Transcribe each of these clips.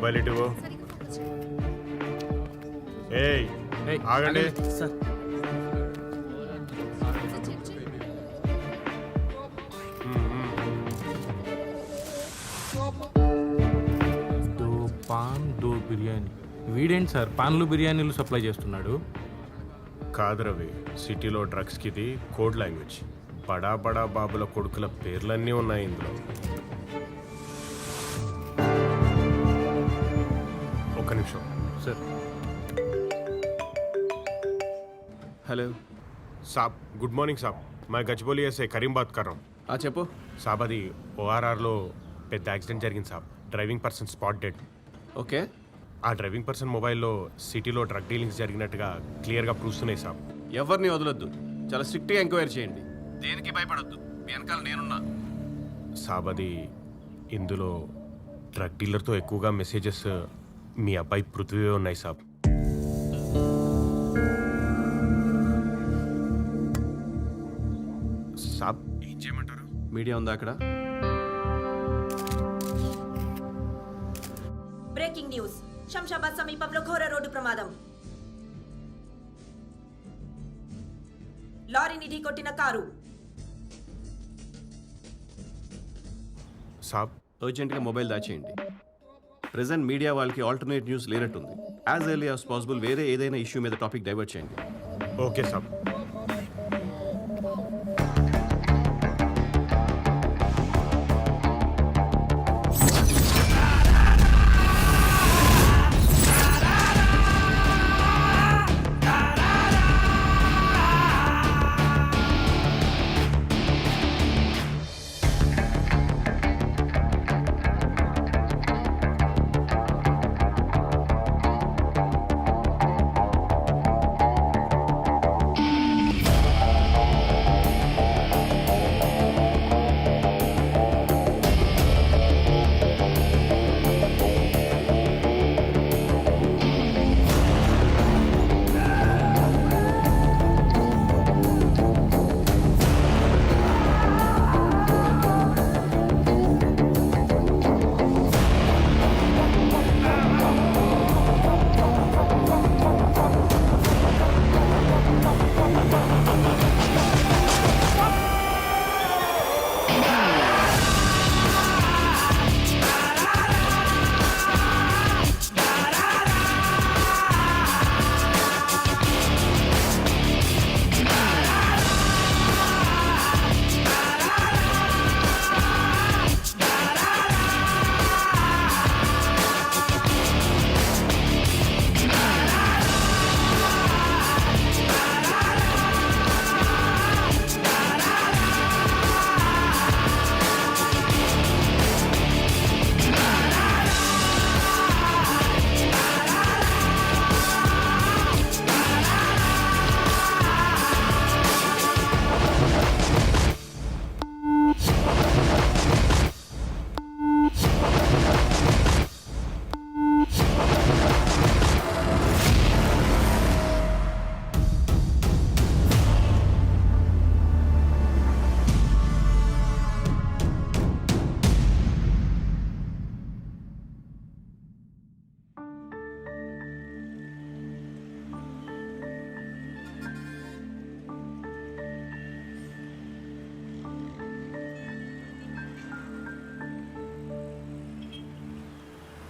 Mobile ఇటు ఏయ్ ఆగండి సార్. దో బిర్యానీ. వీడేంటి సార్ పాన్లు బిర్యానీలు సప్లై చేస్తున్నాడు? కాదు రవి, సిటీలో డ్రగ్స్కి ఇది కోడ్ లాంగ్వేజ్. బడా బడా బాబుల కొడుకుల పేర్లన్నీ ఉన్నాయి ఇందులో. ఒక్క నిమిషం సార్. హలో साहब गुड మార్నింగ్ साहब मैं गजबोलिया से करीम बात कर रहा हूँ. చెప్పు. साहब అది ఓఆర్ఆర్లో పెద్ద యాక్సిడెంట్ జరిగింది సాబ్. Driving person spot dead. Okay. ఆ డ్రైవింగ్ పర్సన్ మొబైల్లో సిటీలో డ్రగ్ డీలింగ్స్ జరిగినట్టుగా క్లియర్గా ప్రూఫ్స్ ఉన్నాయి సాబ్. ఎవరిని వదలొద్దు, చాలా స్ట్రిక్ట్గా ఎంక్వైరీ చేయండి. దేనికి భయపడొద్దు, మీ వెనకాల నేనున్నా. సాబ్ అది ఇందులో డ్రగ్ డీలర్తో ఎక్కువగా మెసేజెస్ మీ అబ్బాయి పృథ్వీ ఉన్నాయి సాబ్. సాబ్ ఏం చేయమంటారు? మీడియా ఉందా అక్కడ? బ్రేకింగ్ న్యూస్, శంషాబాద్ సమీపంలో ఘోర రోడ్డు ప్రమాదం. లారీని ఢీకొట్టిన కారు. సాబ్ అర్జెంట్గా మొబైల్ దాచేయండి. ప్రెసెంట్ మీడియా వాళ్ళకి ఆల్టర్నేట్ న్యూస్ లేనట్టుంది. యాజ్ ఎర్లీ యాజ్ పాసిబుల్ వేరే ఏదైనా ఇష్యూ మీద టాపిక్ డైవర్ట్ చేయండి. ఓకే సాబ్.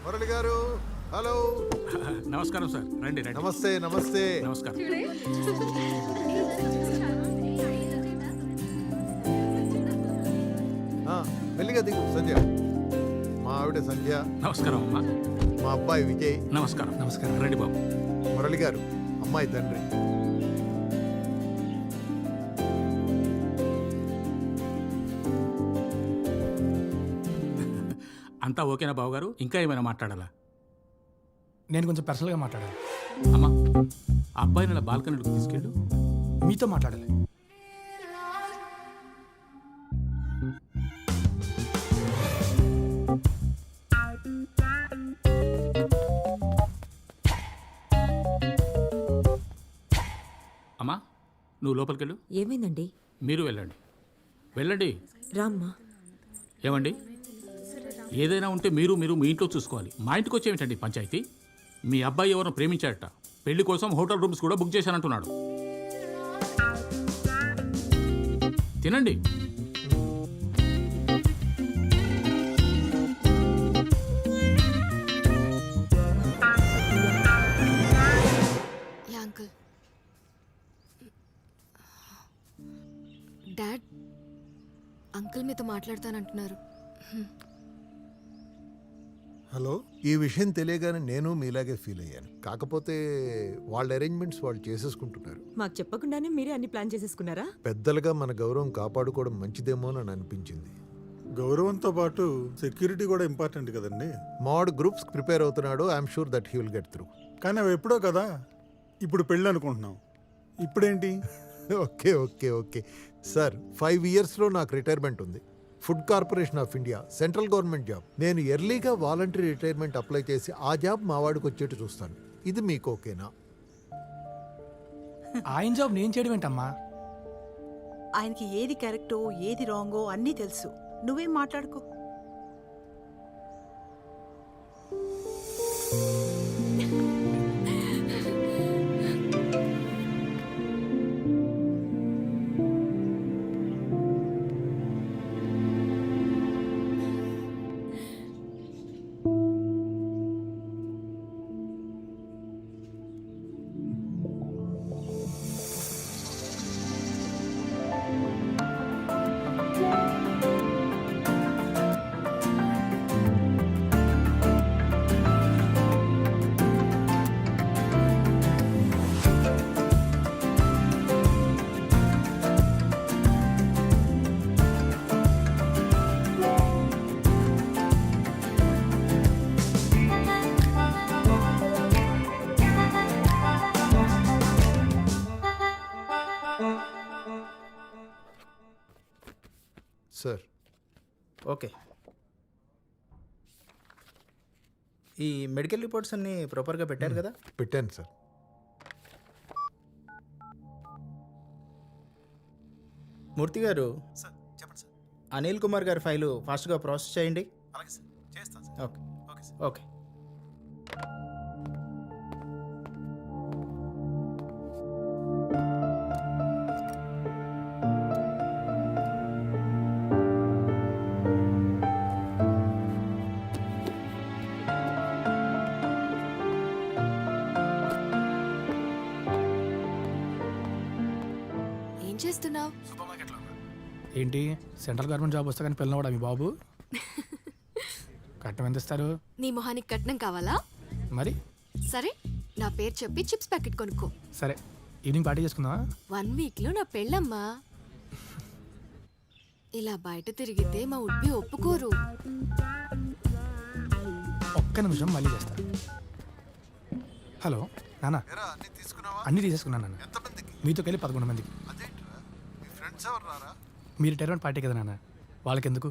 మురళి గారు, హలో. నమస్కారం సార్. రండి రండి. నమస్తే. నమస్తే. నమస్కారం. మెల్లిగా దిగు సంధ్య. మా ఆవిడ సంధ్య. నమస్కారం అమ్మా. మా అబ్బాయి విజయ్. నమస్కారం. నమస్కారం. రండి బాబు. మురళి గారు అమ్మాయి తండ్రి. అంతా ఓకేనా బాబు గారు? ఇంకా ఏమైనా మాట్లాడాలా? నేను కొంచెం పర్సనల్గా మాట్లాడాలి. అమ్మా, ఆ అబ్బాయిని అలా బాల్కనీలోకి తీసుకెళ్ళు. మీతో మాట్లాడాలి. అమ్మా, నువ్వు లోపలికి వెళ్ళు. ఏమైందండి? మీరు వెళ్ళండి. వెళ్ళండి. రామ్మా. ఏమండి, ఏదైనా ఉంటే మీరు మీ ఇంట్లో చూసుకోవాలి. మా ఇంటికి వచ్చేమిటండి పంచాయతీ? మీ అబ్బాయి ఎవరిని ప్రేమించాడట, పెళ్లి కోసం హోటల్ రూమ్స్ కూడా బుక్ చేశానంటున్నాడు. తినండి. Yeah uncle. డాడ్ అంకుల్ మీతో మాట్లాడతానంటున్నారు. హలో, ఈ విషయం తెలియగానే నేను మీలాగే ఫీల్ అయ్యాను. కాకపోతే వాళ్ళ అరేంజ్మెంట్స్ వాళ్ళు చేసేసుకుంటున్నారు. మాకు చెప్పకుండానే మీరే అన్ని ప్లాన్ చేసేసుకున్నారా? పెద్దలుగా మన గౌరవం కాపాడుకోవడం మంచిదేమో అని అనిపించింది. గౌరవంతో పాటు సెక్యూరిటీ కూడా ఇంపార్టెంట్ కదండి. మాడ్ గ్రూప్స్ ప్రిపేర్ అవుతున్నాడు. I'm sure that he will get through. కానీ అవి ఎప్పుడో కదా, ఇప్పుడు పెళ్ళి అనుకుంటున్నాం. ఇప్పుడేంటి? ఓకే ఓకే ఓకే సార్, 5 yearsలో నాకు రిటైర్మెంట్ ఉంది. Food corporation of India, central government job. నేను ఎర్లీగా వాలంటరీ రిటైర్మెంట్ అప్లై చేసి ఆ జాబ్ మా వాడికి వచ్చేట్టు చూస్తాను. ఇది మీకు ఓకేనా? ఆయన జాబ్ నేను చేయడం ఏంటమ్మా? ఆయనకి ఏది కరెక్టో ఏది రాంగో అన్నీ తెలుసు. నువ్వేం మాట్లాడుకో. Sir, okay. ఈ మెడికల్ రిపోర్ట్స్ అన్నీ ప్రాపర్గా పెట్టారు కదా? పెట్టాను సార్. మూర్తి గారు, అనిల్ కుమార్ గారి ఫైలు ఫాస్ట్గా ప్రాసెస్ చేయండి. Okay okay. ఏం చేస్తున్నావు? ఏంటి, సెంట్రల్ గవర్నమెంట్ జాబ్ వస్తే కానీ పిల్లవాడా మీ బాబు? కట్నం ఎంత ఇస్తారు? నీ మొహానికి కట్నం కావాలా? మరి సరే, నా పేరు చెప్పి చిప్స్ ప్యాకెట్ కొనుక్కో. సరే, ఈవినింగ్ పార్టీ చేసుకుందామా? 1 weekలో నా పెళ్ళమ్మా. ఇలా బయట తిరిగితే మా ఉడ్బి ఒప్పుకోరు. ఒక్క నిమిషం, మళ్ళీ చేస్తా. హలో నాన్న, అన్నీ తీసేసుకున్నాను నాన్న. మీతో వెళ్ళి 11 మందికి. మీరు రిటైర్మెంట్ పార్టీ కదా నాన్న, వాళ్ళకి ఎందుకు?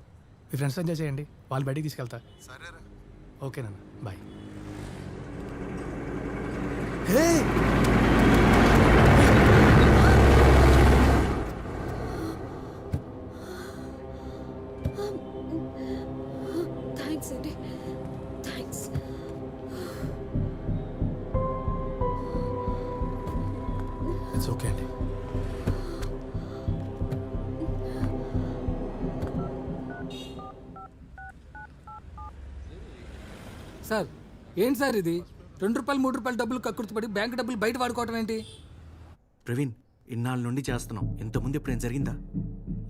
మీ ఫ్రెండ్స్ ఎంజాయ్ చేయండి, వాళ్ళు బయటికి తీసుకెళ్తా. ఓకే నాన్న, బాయ్. థ్యాంక్స్ అండి, థ్యాంక్స్. ఇట్స్ ఓకే అండి. సార్, ఏంటి సార్ ఇది? 2 రూపాయలు 3 రూపాయలు డబ్బులు కక్కుర్తిపడి బ్యాంక్ డబ్బులు బయట వాడుకోవటం ఏంటి? ప్రవీణ్, ఇన్నాళ్ళ నుండి చేస్తున్నాం. ఇంతకుముందు ఎప్పుడేం జరిగిందా?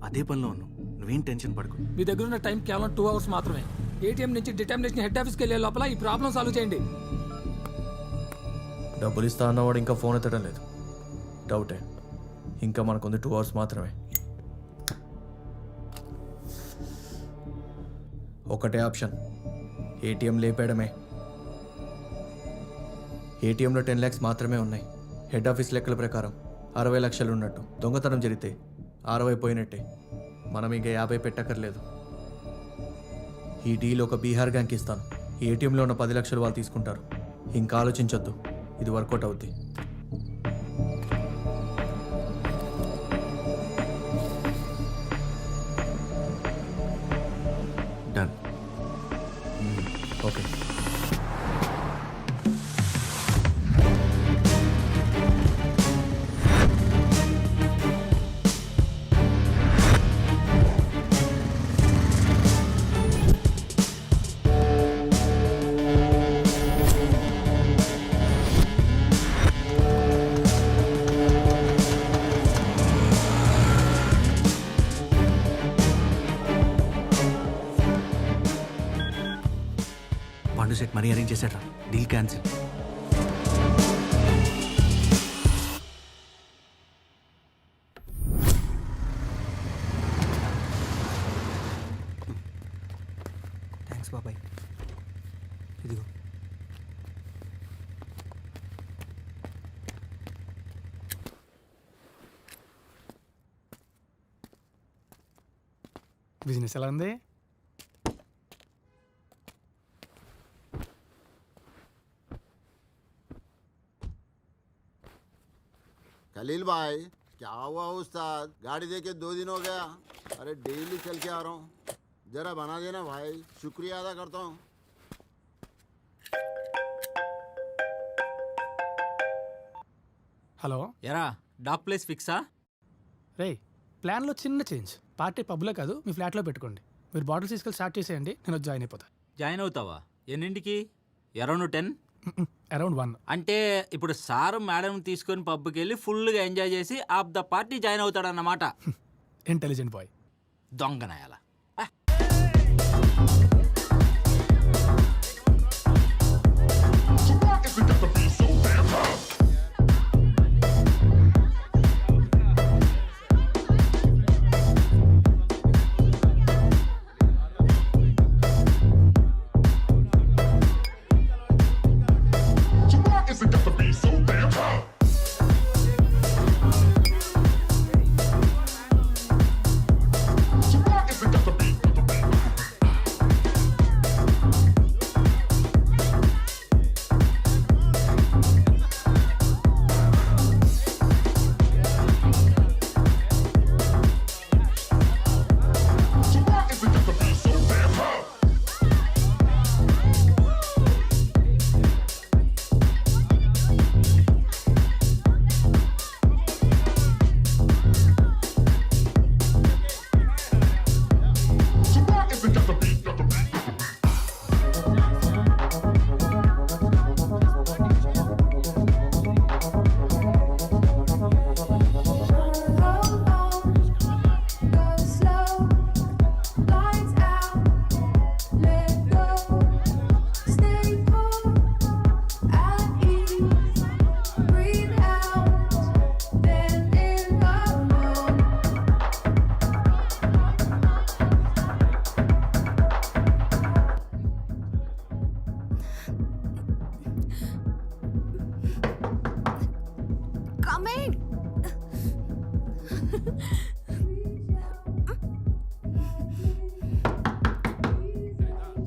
అదే పనిలో ఉన్నాం. నువ్వేం టెన్షన్ పడకు. మీ దగ్గర ఉన్న టైం కేవలం 2 hours మాత్రమే. ఏటీఎం నుంచి డిటర్మినేషన్ హెడ్ ఆఫీస్కి వెళ్ళే లోపల ఈ ప్రాబ్లం సాల్వ్ చేయండి. డబ్బులు ఇస్తా అన్నవాడు ఇంకా ఫోన్ ఎత్తడం లేదు. డౌటే. ఇంకా మనకుంది 2 hours మాత్రమే. ఒకటే ఆప్షన్, ఏటీఎం లేపేయడమే. ఏటీఎంలో 10 lakhs మాత్రమే ఉన్నాయి. హెడ్ ఆఫీస్ లెక్కల ప్రకారం 60 లక్షలు ఉన్నట్టు. దొంగతనం జరిగితే 60 పోయినట్టే. మనం ఇంకా 50 పెట్టక్కర్లేదు. ఈ డీల్ ఒక బీహార్ గ్యాంగ్కి ఇస్తాను. ఈ ఏటీఎంలో ఉన్న 10 లక్షలు వాళ్ళు తీసుకుంటారు. ఇంకా ఆలోచించొద్దు, ఇది వర్కౌట్ అవుద్ది. Done. Okay. Pandu set money arrange చేశాడ్రా, డీల్ క్యాన్సిల్. థ్యాంక్స్ బాబాయ్. ఇదిగో. బిజినెస్ ఎలా ఉంది? खलील भाई, क्या हुआ उस्ताद? गाड़ी देके 2 दिन हो गया. अरे डेली चल के आ रहा हूँ, जरा बना देना भाई, शुक्रिया अदा करता हूँ. హలో, ఎరా డాక్ ప్లేస్ ఫిక్సా? రే ప్లాన్లో చిన్న చేంజ్. పార్టీ పబ్లో కాదు, మీ ఫ్లాట్లో పెట్టుకోండి. మీరు బాటిల్స్ తీసుకెళ్ళి స్టార్ట్ చేసేయండి, నేను వచ్చి జాయిన్ అయిపోతా. జాయిన్ అవుతావా? ఎన్నింటికి? అరౌండ్ 10. అరౌండ్ 1. అంటే ఇప్పుడు సారు మేడం తీసుకొని పబ్కి వెళ్ళి ఫుల్గా ఎంజాయ్ చేసి ఆఫ్ ద పార్టీ జాయిన్ అవుతాడన్నమాట. Intelligent boy. దొంగనాయాల.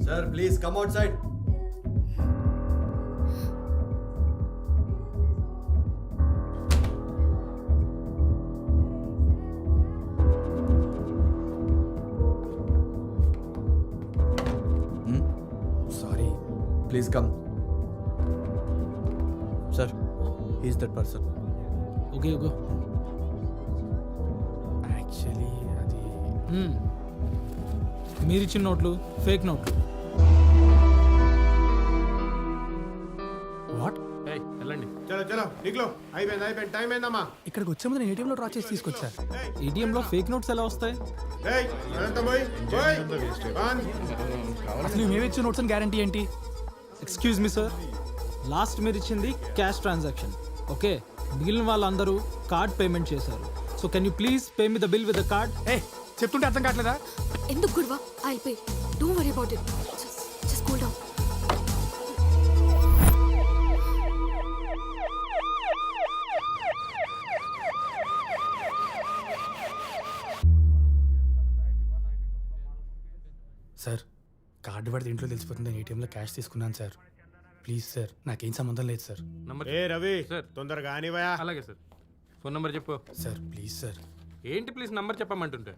Sir, please come outside. Sorry. Please come. Sir, he is that person. Okay okay. Actually అది మీరిచ్చిన నోట్లు ఫేక్ నోట్లు. వాట్? వెళ్ళండి. చలో చలో నిక్లో. అయిపోయింది టైం అయిందమ్మా. ఇక్కడికి వచ్చే ముందు నేను ఏటీఎంలో డ్రా చేసి తీసుకొచ్చా. ఏటీఎంలో ఫేక్ నోట్స్ ఎలా వస్తాయి? అసలు మేము ఇచ్చిన నోట్స్ అని గ్యారంటీ ఏంటి? ఎక్స్క్యూజ్ మీ సార్, లాస్ట్ మీరు ఇచ్చింది క్యాష్ ట్రాన్సాక్షన్, ఓకే? మిగిలిన వాళ్ళందరూ కార్డ్ పేమెంట్ చేశారు. So can you please pay me the bill with the card? చెప్తుంటే అర్థం కావట్లేదా? ఎందుకు గురువా? I will pay. Don't worry about it. Just cool down. Sir, card పడితే ఇంట్లో తెలిసిపోతుంది. ఏటీఎంలో క్యాష్ తీసుకున్నాను సార్. ప్లీజ్ సార్, నాకేం సంబంధం లేదు సార్. ఏ రవి తొందరగా కానివయా. అలాగే సార్. ఫోన్ నెంబర్ చెప్పు. Sir please sir. ఏంటి ప్లీజ్ నంబర్ చెప్పమంటుంటే?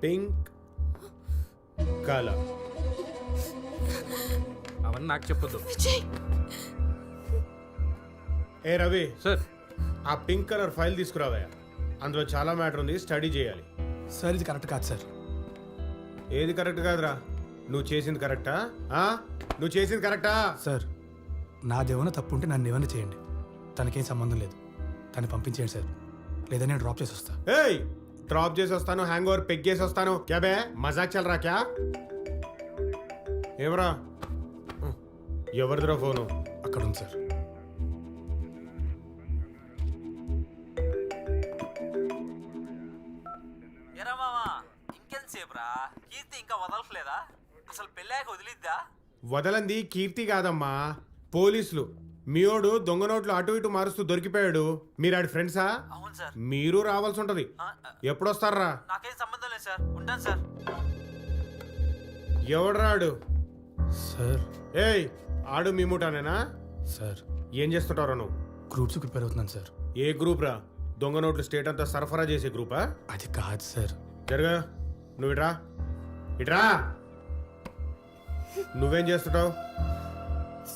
Pink colour. అవన్నీ నాకు చెప్పొద్దు. విజయ్ ఏ రవి, సార్ ఆ పింక్ కలర్ ఫైల్ తీసుకురావా. అందులో చాలా మ్యాటర్ ఉంది, స్టడీ చేయాలి. సార్ ఇది కరెక్ట్ కాదు సార్. ఏది కరెక్ట్ కాదురా? నువ్వు చేసింది కరెక్టా? నువ్వు చేసింది కరెక్టా? సార్ నాదేమైనా తప్పు ఉంటే నన్ను ఏమైనా చేయండి, తనకేం సంబంధం లేదు. తను పంపించేయండి సార్, లేదా నేను డ్రాప్ చేసి వస్తా. ఏయ్, డ్రాప్ చేసి వస్తాను, హ్యాంగ్ ఓవర్ పెగ్ చేసి వస్తాను. క్యా బే, మజాక్ చల్ రా క్యా? ఏమరా? ఎవరిదిరా ఫోను? అక్కడ ఉంది సార్. ఎరా మామా, ఇంకెంతసేపు రా? కీర్తి ఇంకా వదలట్లేదా? అసలు పెళ్ళాక వదిలిద్దా? వదలంది కీర్తి కాదమ్మా, పోలీసులు. మీయోడు దొంగ నోట్లు అటు ఇటు మారుస్తూ దొరికిపోయాడు. మీరు ఆడి ఫ్రెండ్సా? అవును సార్. మీరు రావాల్సి ఉంటది. ఎప్పుడొస్తారా? నాకేం సంబంధం లేదు సార్, ఉంటాను సార్. ఎవడ్రాడు? సార్ ఏయ్, ఆడు మీ ముఠానేనా? సార్ ఏం చేస్తుంటారా నువ్వు? గ్రూప్స్ ప్రిపేర్ అవుతున్నాను సార్. ఏ గ్రూప్ రా? దొంగ నోట్లు స్టేట్ అంతా సరఫరా చేసే గ్రూపా? అది కాదు సార్. జరగా, నువ్వు ఇట్రా. ఇట్రా. నువ్వేం చేస్తుంటావు?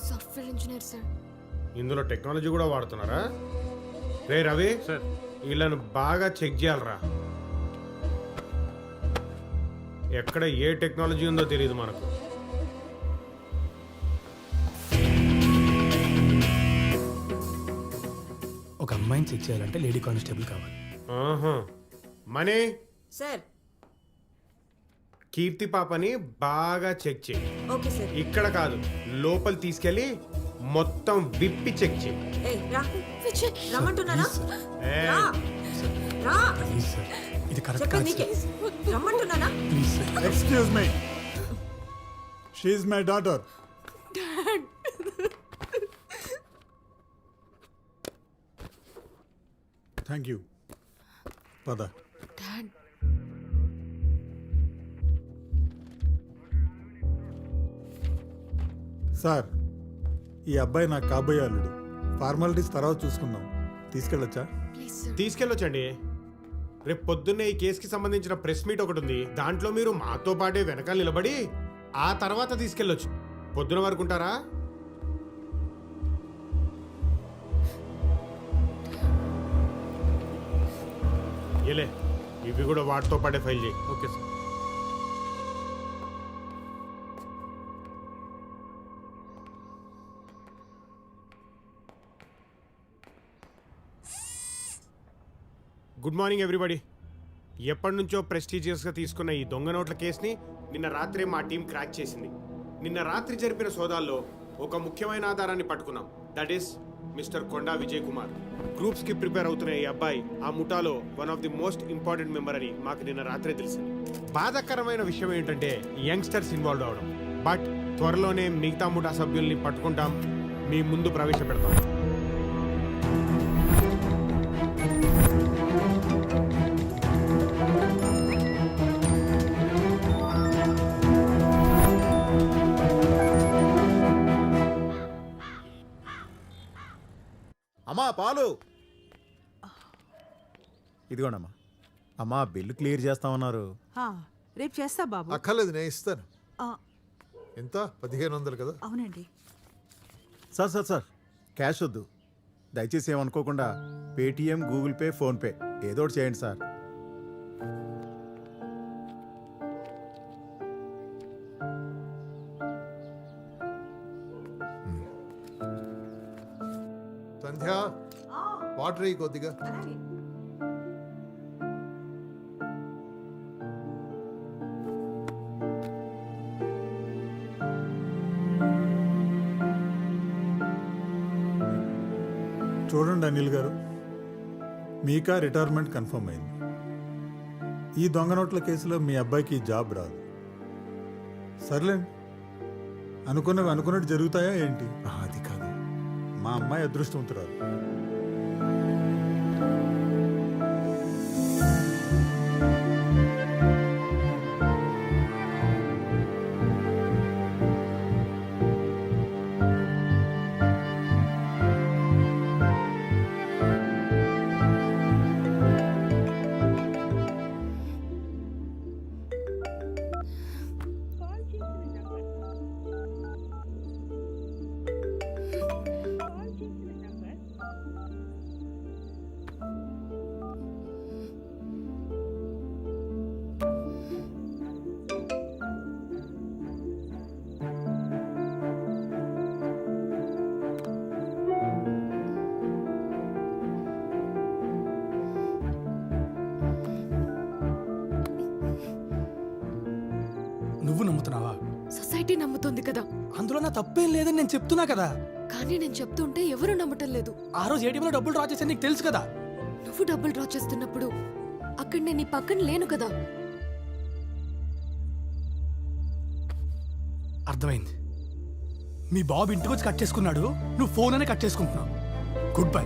Software engineer sir. ఇందులో టెక్నాలజీ కూడా వాడుతున్నారా? రే రవి సార్ వీళ్ళను బాగా చెక్ చేయాలరా. ఎక్కడ ఏ టెక్నాలజీ ఉందో తెలియదు మనకు. ఒక అమ్మాయిని చెక్ చేయాలంటే లేడీ కానిస్టేబుల్ కావాలి. Money, sir. కీర్తి పాపని బాగా చెక్ చేయి. Okay sir. ఇక్కడ కాదు, లోపల తీసుకెళ్ళి మొత్తం విప్పి చెక్ చేయి. ఏయ్ రా, విజయ్ రమ్మంటున్నానా? ఏయ్, రా రా, ప్లీజ్ సార్, ఇది కరెక్ట్ చెప్పేది కాదు నీకే. సార్. రమ్మంటున్నానా? Please sir. Excuse me, she's my daughter. Thank you. పద. డాడ్ సార్, ఈ అబ్బాయి నాకు కాబోయే అల్లుడు. ఫార్మాలిటీస్ తర్వాత చూసుకుందాం. తీసుకెళ్ళొచ్చా? Please sir. తీసుకెళ్ళొచ్చండి. రేపు పొద్దున్నే ఈ కేసుకి సంబంధించిన ప్రెస్ మీట్ ఒకటి ఉంది. దాంట్లో మీరు మాతో పాటే వెనకాల నిలబడి ఆ తర్వాత తీసుకెళ్ళొచ్చు. పొద్దున వరకు ఉంటారా? ఏలే, ఇవి కూడా వాటితో పాటే ఫైల్ చేయి. Okay sir. Good morning everybody. ఎప్పటి నుంచో ప్రెస్టీజియస్గా తీసుకున్న ఈ దొంగ నోట్ల కేసుని నిన్న రాత్రే మా టీం క్రాక్ చేసింది. నిన్న రాత్రి జరిపిన సోదాల్లో ఒక ముఖ్యమైన ఆధారాన్ని పట్టుకున్నాం. That is mister Konda Vijay Kumar. గ్రూప్స్కి ప్రిపేర్ అవుతున్న ఈ అబ్బాయి ఆ ముఠాలో one of the most important member అని మాకు నిన్న రాత్రే తెలిసింది. బాధాకరమైన విషయం ఏంటంటే యంగ్స్టర్స్ ఇన్వాల్వ్ అవడం. బట్ త్వరలోనే మిగతా ముఠా సభ్యుల్ని పట్టుకుంటాం, మీ ముందు ప్రవేశపెడతాం. అమ్మా పాలు. ఇదిగోండమ్మా. అమ్మా బిల్లు క్లియర్ చేస్తామన్నారు. రేపు చేస్తా బాబు. అక్కర్లేదు, నేను ఇస్తాను. ఆ, ఎంత? 1500 కదా? అవునండి. సార్ సార్ సార్, క్యాష్ వద్దు దయచేసి. ఏమనుకోకుండా పేటిఎం, గూగుల్ పే, ఫోన్పే ఏదో ఒకటి చేయండి సార్. సంధ్య, వాటర్ అయ్యి కొద్దిగా. చూడండి అనిల్ గారు, మీకా రిటైర్మెంట్ కన్ఫర్మ్ అయింది. ఈ దొంగ నోట్ల కేసులో మీ అబ్బాయికి జాబ్ రాదు. సర్లేండి, అనుకున్నవి అనుకున్నట్టు జరుగుతాయా ఏంటి? అది కాదు, మా అమ్మాయి అదృష్టవంతురాలు. నమ్ముతున్నావా? సొసైటీ నమ్ముతుంది కదా. అందులో నా తప్పేం లేదని నేను చెప్తున్నా కదా. కానీ నేను చెప్తుంటే ఎవరు నమ్మటం లేదు. ఆ రోజు ఏటీఎంలో డబ్బులు డ్రా చేసి నీకు తెలుసు కదా. నువ్వు డబ్బులు డ్రా చేస్తున్నప్పుడు అక్కడ నేను నీ పక్కన లేను కదా. అర్థమైంది. మీ బాబు ఇంటికి వచ్చి కట్ చేసుకున్నాడు, నువ్వు ఫోన్ అనే కట్ చేసుకుంటున్నావు. Good bye.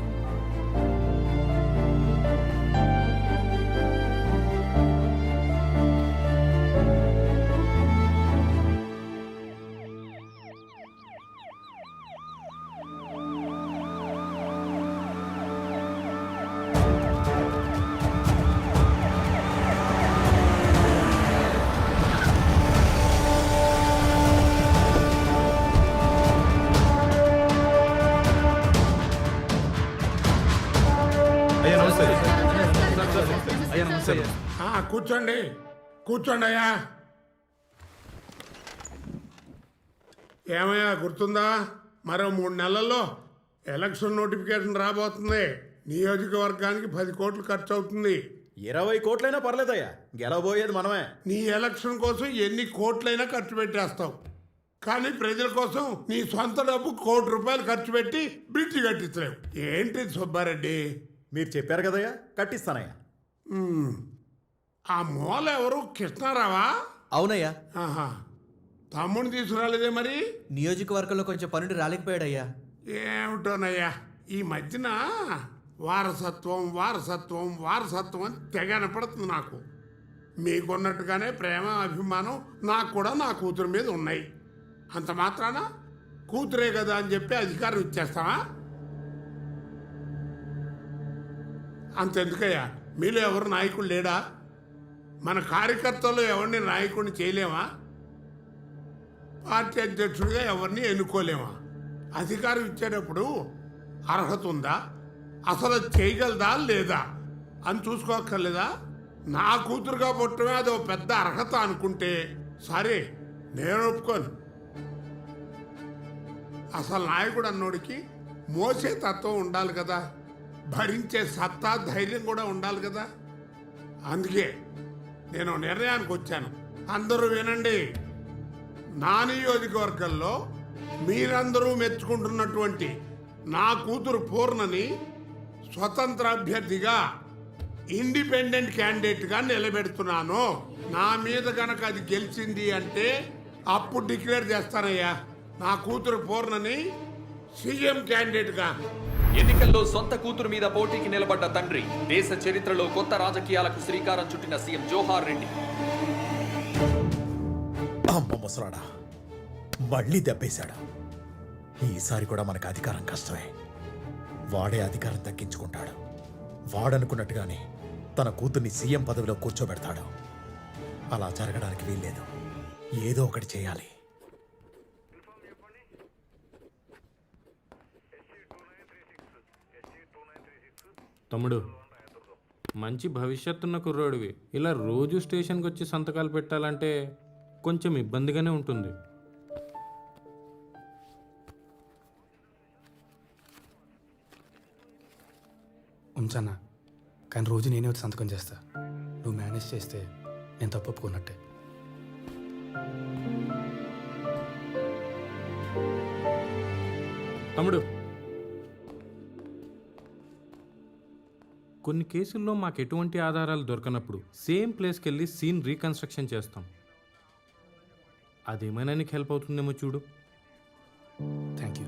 కూర్చోండి కూర్చోండి అయ్యా. ఏమయ్యా గుర్తుందా, మరో 3 నెలల్లో ఎలక్షన్ నోటిఫికేషన్ రాబోతుంది. నియోజకవర్గానికి 10 కోట్లు ఖర్చు అవుతుంది. 20 కోట్లైనా పర్లేదయ్యా, గెలవబోయేది మనమే. నీ ఎలక్షన్ కోసం ఎన్ని కోట్లైనా ఖర్చు పెట్టేస్తావు, కానీ ప్రజల కోసం నీ సొంత డబ్బు ₹1 కోటి ఖర్చు పెట్టి బ్రిడ్జి కట్టించలేవు. ఏంటి సుబ్బారెడ్డి? మీరు చెప్పారు కదయ్యా, కట్టిస్తానయ్యా. ఆ మూల ఎవరు? కృష్ణారావా? అవునయ్యా. ఆహా, తమ్ముడిని తీసుకురాలేదే మరి? నియోజకవర్గంలో కొంచెం పనుండి రాలేకపోయాడయ్యా. ఏమిటోనయ్యా, ఈ మధ్యన వారసత్వం వారసత్వం వారసత్వం అని తెగ కనపడుతుంది నాకు. మీకున్నట్టుగానే ప్రేమ అభిమానం నాకు కూడా నా కూతురు మీద ఉన్నాయి. అంత మాత్రాన కూతురే కదా అని చెప్పి అధికారం ఇచ్చేస్తావా? అంతెందుకయ్యా, మీలో ఎవరు నాయకుడు లేడా? మన కార్యకర్తలు ఎవరిని నాయకుడిని చేయలేమా? పార్టీ అధ్యక్షుడిగా ఎవరిని ఎన్నుకోలేమా? అధికారం ఇచ్చేటప్పుడు అర్హత ఉందా, అసలు చేయగలదా లేదా అని చూసుకోక్కర్లేదా? నా కూతురుగా పుట్టమే అది ఒక పెద్ద అర్హత అనుకుంటే సరే, నేను ఒప్పుకోను. అసలు నాయకుడు అన్నోడికి మోసే తత్వం ఉండాలి కదా, భరించే సత్తా ధైర్యం కూడా ఉండాలి కదా. అందుకే నేను నిర్ణయానికి వచ్చాను. అందరూ వినండి. నా నియోజకవర్గంలో మీరందరూ మెచ్చుకుంటున్నటువంటి నా కూతురు పూర్ణని స్వతంత్ర అభ్యర్థిగా, ఇండిపెండెంట్ క్యాండిడేట్గా నిలబెడుతున్నాను. నా మీద కనుక అది గెలిచింది అంటే అప్పుడు డిక్లేర్ చేస్తానయ్యా నా కూతురు పూర్ణని సీఎం క్యాండిడేట్గా. ఎన్నికల్లో సొంత కూతురు మీద పోటీకి నిలబడ్డ తండ్రి, దేశ చరిత్రలో కొత్త రాజకీయాలకు శ్రీకారం చుట్టిన సీఎం జోహార్ రెడ్డి. అమ్మ ముసలాడా, మళ్ళీ దెబ్బేశాడు. ఈసారి కూడా మనకు అధికారం కష్టమే. వాడే అధికారం దక్కించుకుంటాడు. వాడనుకున్నట్టుగానే తన కూతుర్ని సీఎం పదవిలో కూర్చోబెడతాడు. అలా జరగడానికి వీల్లేదు. ఏదో ఒకటి చేయాలి. తమ్ముడు, మంచి భవిష్యత్తున్న కుర్రోడివి. ఇలా రోజు స్టేషన్కి వచ్చి సంతకాలు పెట్టాలంటే కొంచెం ఇబ్బందిగానే ఉంటుంది. ఉంచన్నా, కానీ రోజు నేనే వచ్చి సంతకం చేస్తా. నువ్వు మేనేజ్ చేస్తే నేను తప్పు ఒప్పుకున్నట్టే. తమ్ముడు, కొన్ని కేసుల్లో మాకు ఎటువంటి ఆధారాలు దొరకనప్పుడు సేమ్ ప్లేస్కి వెళ్ళి సీన్ రీకన్స్ట్రక్షన్ చేస్తాం. అదేమైనా నీకు హెల్ప్ అవుతుందేమో చూడు. Thank you.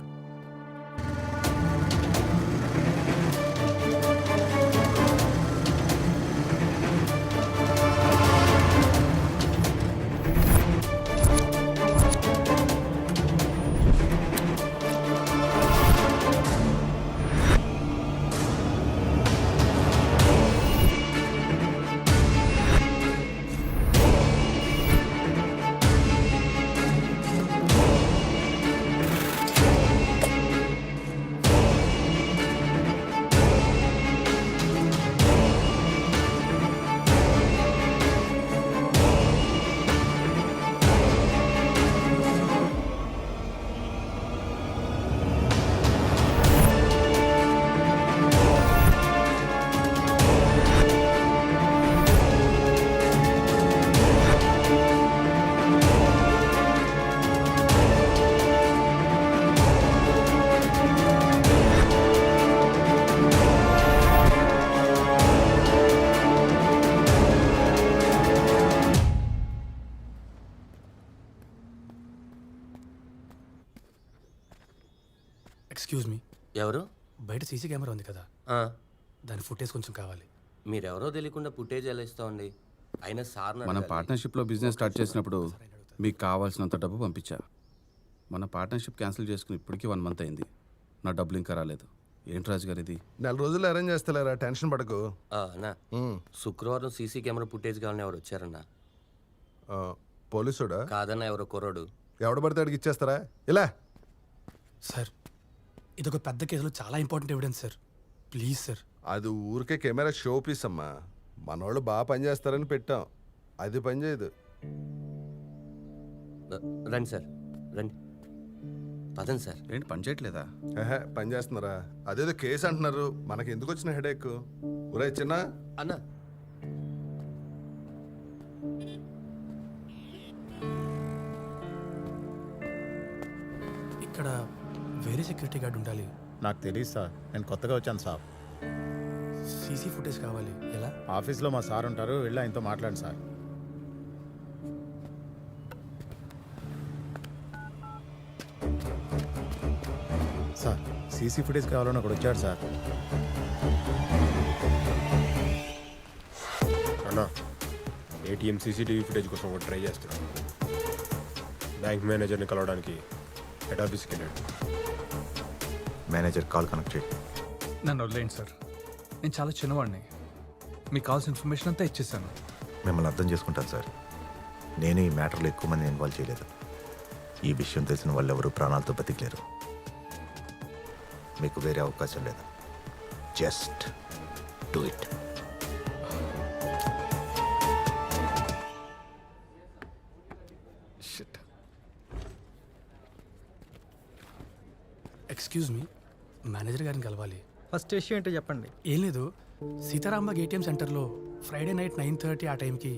ఎక్స్క్యూజ్ మీ, ఎవరు? బయట సీసీ కెమెరా ఉంది కదా, ఆ, దాని ఫుటేజ్ కొంచెం కావాలి. మీరెవరో తెలియకుండా ఫుటేజ్ ఎలా ఇస్తామండి? అయినా సార్ మనం పార్ట్నర్షిప్లో బిజినెస్ స్టార్ట్ చేసినప్పుడు మీకు కావాల్సినంత డబ్బు పంపించా. మన పార్ట్నర్షిప్ క్యాన్సిల్ చేసుకుని ఇప్పటికీ 1 month అయింది. నా డబ్బులు ఇంకా రాలేదు. ఏంటి రాజు గారు ఇది? 4 రోజులు అరేంజ్ చేస్తలేరా, టెన్షన్ పడకు. అన్నా, శుక్రవారం సీసీ కెమెరా ఫుటేజ్ కావాలని ఎవరు వచ్చారన్నా? పోలీసుడా? కాదన్నా, ఎవరో కుర్రోడు. ఎవడ పడితే అడిగి ఇచ్చేస్తారా? ఇలా సార్, ఇదొక పెద్ద కేసులో చాలా important evidence sir. Please sir. అది ఊరికే కెమెరా షో పీస్ అమ్మా. మనోళ్ళు బాగా పనిచేస్తారని పెట్టాం, అది పని చేయదు. రండి సార్, రండి. పదండి సార్. ఏంటి పని చేయట్లేదా? పని చేస్తున్నారా? అదేదో కేసు అంటున్నారు, మనకి ఎందుకు వచ్చిన హెడేక్? ఒరే చిన్న అన్నా, ఇక్కడ వేరే సెక్యూరిటీ గార్డ్ ఉండాలి. నాకు తెలియదు సార్, నేను కొత్తగా వచ్చాను సార్. సీసీ ఫుటేజ్ కావాలి. ఎలా? ఆఫీస్లో మా సార్ ఉంటారు, వెళ్ళి ఆయనతో మాట్లాడండి సార్. సార్, సీసీ ఫుటేజ్ కావాలని ఒకడు వచ్చాడు సార్. అన్నా, ఏటీఎం సీసీటీవీ ఫుటేజ్ కోసం ఒకటి ట్రై చేస్తున్నాను. బ్యాంక్ మేనేజర్ని కలవడానికి హెడ్ ఆఫీస్కి వెళ్ళాడు. మేనేజర్ కాల్ కనెక్ట్ చేయి. నన్ను వదిలేండి సార్, నేను చాలా చిన్నవాడిని. మీకు కావాల్సిన ఇన్ఫర్మేషన్ అంతా ఇచ్చేసాను. మిమ్మల్ని అర్థం చేసుకుంటాను సార్. నేను ఈ మ్యాటర్లో ఎక్కువ మంది ఇన్వాల్వ్ చేయలేదు. ఈ విషయం తెలిసిన వాళ్ళు ఎవరు ప్రాణాలతో బతికలేరు. మీకు వేరే అవకాశం లేదు. Just do it. Excuse me, manager గారిని కలవాలి. ఫస్ట్ ఇష్యూ ఏంటో చెప్పండి. ఏం లేదు, సీతారాంబాగ్ ఏటీఎం సెంటర్లో ఫ్రైడే నైట్ 9:30 ఆ టైంకి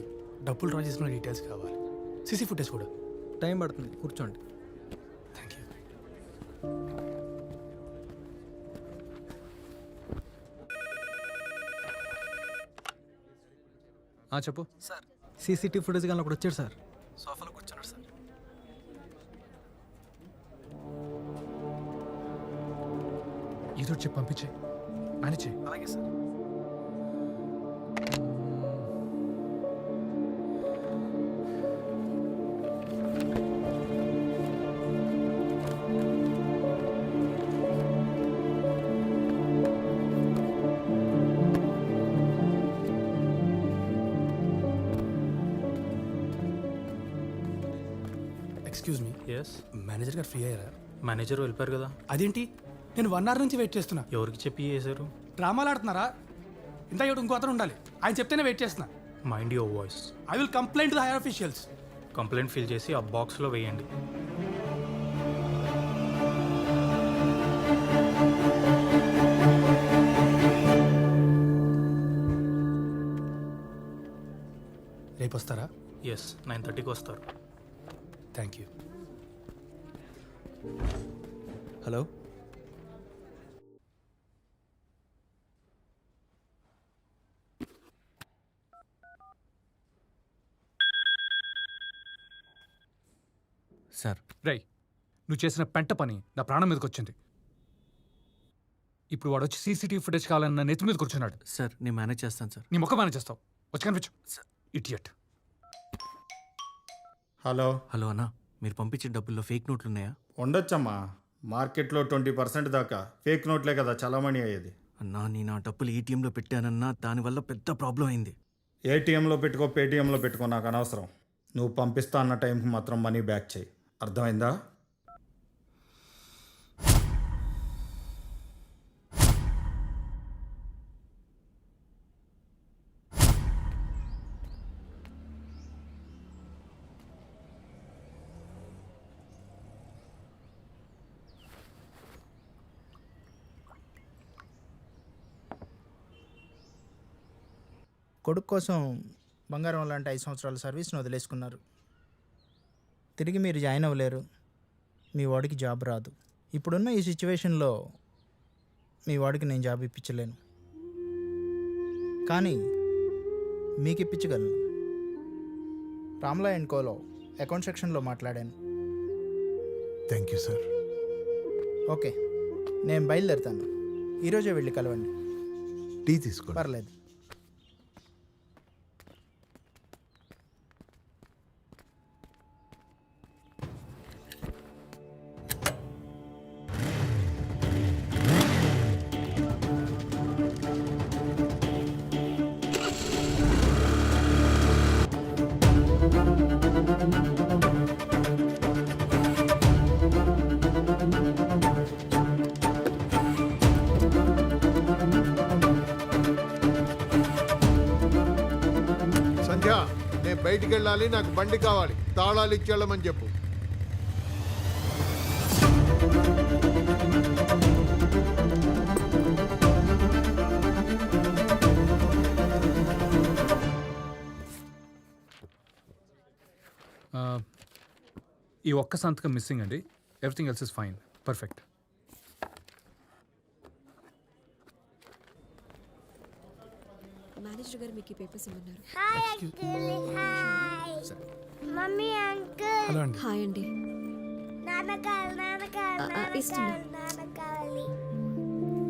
డబ్బులు డ్రా చేసిన డీటెయిల్స్ కావాలి. సీసీ ఫుటేజ్ కూడా. టైం పడుతుంది, కూర్చోండి. Thank you. చెప్పు సార్. సీసీటీవీ ఫుటేజ్ కానీ ఒకటి వచ్చాడు సార్. సోఫాలో కూర్చున్నాడు సార్. ఏదో చెప్పి పంపించే, మేనేజ్ చేయి. అలాగే sir. Excuse me. Yes. Manager గారు ఫ్రీ అయ్యారా? మేనేజర్ వెళ్ళిపోయారు కదా. అదేంటి, నేను 1 hour నుంచి వెయిట్ చేస్తున్నా. ఎవరికి చెప్పి చేశారు? డ్రామాలు ఆడుతున్నారా? ఇంత ఇంకో అతను ఉండాలి, ఆయన చెప్తేనే వెయిట్ చేస్తున్నా. Mind your voice. I will complaint to the higher officials. Complaint fill చేసి ఆ బాక్స్లో వేయండి. రేపు వస్తారా? ఎస్, 9:30కి వస్తారు. Thank you. Hello, sir. రై, నువ్వు చేసిన పెంట పని నా ప్రాణం మీదకి వచ్చింది. ఇప్పుడు వాడు వచ్చి సీసీటీవీ ఫుటేజ్ కావాలని నా నెత్తి మీద కూర్చున్నాడు. సార్, నేను మేనేజ్ చేస్తాను సార్. నీ మొక్క మేనేజ్ చేస్తావు. వచ్చి కనిపించు. ఇడియట్. హలో. హలో అన్నా, మీరు పంపించిన డబ్బుల్లో ఫేక్ నోట్లు ఉన్నాయా? ఉండొచ్చమ్మా, మార్కెట్లో 20% దాకా ఫేక్ నోట్లే కదా చలామణి అయ్యేది. అన్నా, నేను ఆ డబ్బులు ఏటీఎంలో పెట్టానన్నా, దానివల్ల పెద్ద ప్రాబ్లం అయింది. ఏటీఎంలో పెట్టుకో, పేటీఎంలో పెట్టుకో, నాకు అనవసరం. నువ్వు పంపిస్తా అన్న టైంకి మాత్రం మనీ బ్యాక్ చేయి, అర్థమైందా? కొడుకు కోసం బంగారం లాంటి 5 సంవత్సరాల సర్వీస్ని వదిలేసుకున్నారు. తిరిగి మీరు జాయిన్ అవ్వలేరు, మీ వాడికి జాబ్ రాదు. ఇప్పుడున్న ఈ సిచ్యువేషన్లో మీ వాడికి నేను జాబ్ ఇప్పించలేను, కానీ మీకు ఇప్పించగలను. రామ్లా అండ్ కోలో అకౌంట్ సెక్షన్లో మాట్లాడాను. Thank you sir. ఓకే, నేను బయలుదేరుతాను. ఈరోజే వెళ్ళి కలవండి. టీ తీసుకోండి. పర్లేదు. సంధ్య, నేను బయటికి వెళ్ళాలి, నాకు బండి కావాలి, తాళాలు ఇచ్చేళ్ళమని చెప్పు. ఈ ఒక్క సంతకం మిస్సింగ్ అండి. Everything else is fine. Perfect. Manager గారు మీకు ఈ పేపర్స్ ఇవ్వన్నారు. హలో అండి. హాయ్ అండి. ఇస్తున్నా.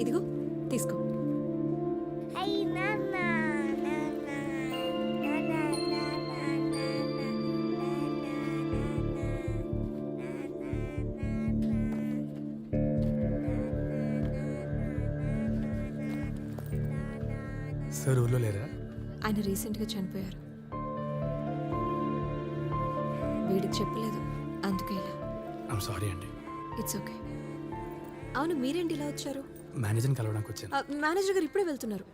ఇదిగో తీసుకో. సార్ ఊళ్ళో లేరా? ఆయన రీసెంట్గా చనిపోయారు. వీడికి చెప్పలేదు, అందుకే ఇలా. ఐమ్ సారీ అండి. It's okay. అవును, మీరేంటి ఇలా వచ్చారు? మేనేజర్ని కలవడానికి వచ్చాను. మేనేజర్ గారు ఇప్పుడే వెళ్తున్నారు.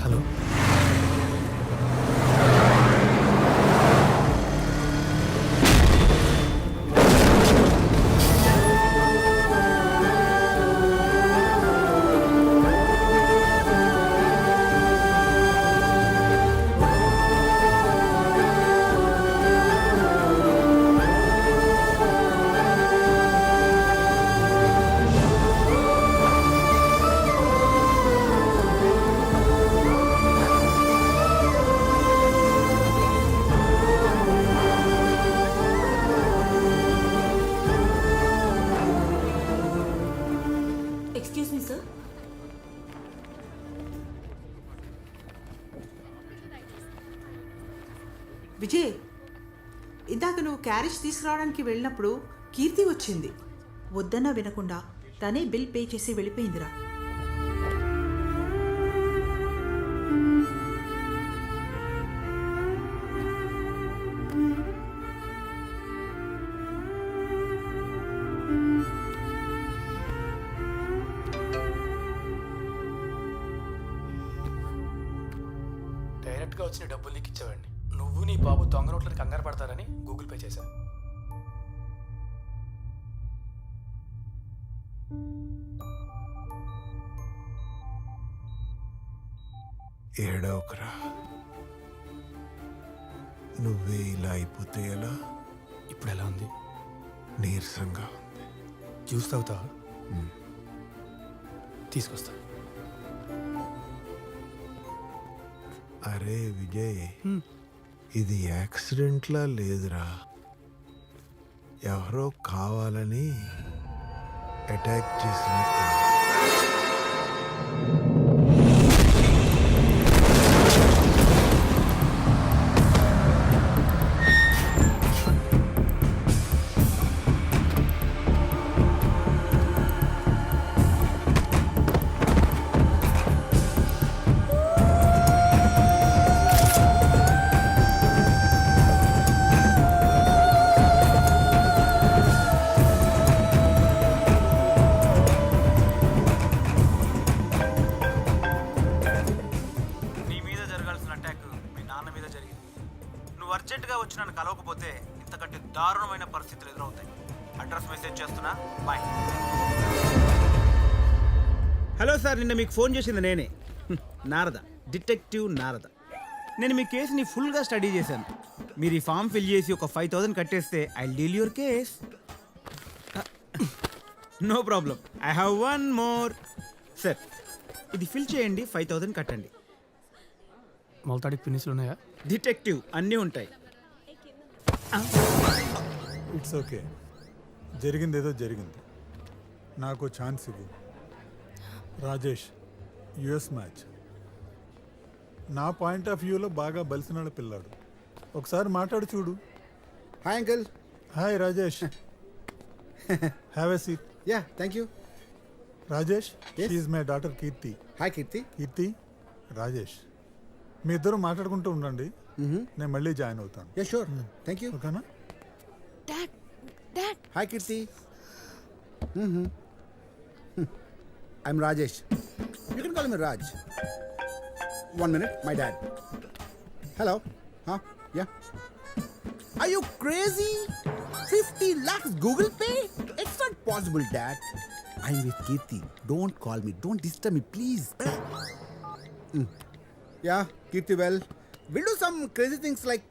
Hello. Excuse me sir. Vijay, ఇందాక నువ్వు క్యారేజ్ తీసుకురావడానికి వెళ్ళినప్పుడు కీర్తి వచ్చింది. వద్దన్నా వినకుండా తనే బిల్ పే చేసి వెళ్ళిపోయిందిరా. డైరెక్ట్గా వచ్చిన డబ్బులు నీకు ఇచ్చేవాడిని. నువ్వు నీ బాబు దొంగ నోట్లను కంగారు పడతారని గూగుల్ పే చేశాను. ఏడవకురా. నువ్వే ఇలా అయిపోతే ఎలా? ఇప్పుడు ఎలా ఉంది? నీరసంగా ఉంది. జ్యూస్ తాగుతావా? తీసుకొస్తా. అరే విజయ్, ఇది యాక్సిడెంట్లా లేదురా. ఎవరో కావాలని అటాక్ చేసినట్టు. అర్జెంటుగా వచ్చి నన్ను కలవకపోతే ఇంతకంటే దారుణమైన పరిస్థితులు ఎదురవుతాయి. అడ్రస్ మెసేజ్ చేస్తున్నా. బాయ్. హలో సార్, నిన్న మీకు ఫోన్ చేసింది నేనే, నారద, డిటెక్టివ్ నారద. నేను మీ కేసుని ఫుల్గా స్టడీ చేశాను. మీరు ఈ ఫామ్ ఫిల్ చేసి ఒక 5,000 కట్టేస్తే I deal your case. No problem, I have one more. Sir, ఇది ఫిల్ చేయండి, 5,000 కట్టండి. మొలతాడికి ఫినిష్లు ఉన్నాయా? డిటెక్టివ్ అన్నీ ఉంటాయి. ఇట్స్ ఓకే, జరిగింది ఏదో జరిగింది. నాకు ఛాన్స్ ఇవ్వు. Rajesh, US match. నా పాయింట్ ఆఫ్ వ్యూలో బాగా బలిసినాడు పిల్లాడు. ఒకసారి మాట్లాడు చూడు. Hi uncle. Hi Rajesh. Have a seat. Ya, thank you. Rajesh, she's my daughter Keerthi. Hi Keerthi. Keerthi, Rajesh, మీ ఇద్దరు మాట్లాడుకుంటూ ఉండండి. నేను మళ్ళీ జాయిన్ అవుతాను. Ya sure, thank you. ఓకేనా? Hi Keerthi. I'm Rajesh. You can call me Raj. 1 minute, my dad. Hello. Huh? Yeah. Are you crazy? 50 lakhs Google Pay? It's not possible, Dad. I'm with Kirti. Don't call me. Don't disturb me, please. Yeah, Kirti, well, we'll do some crazy things like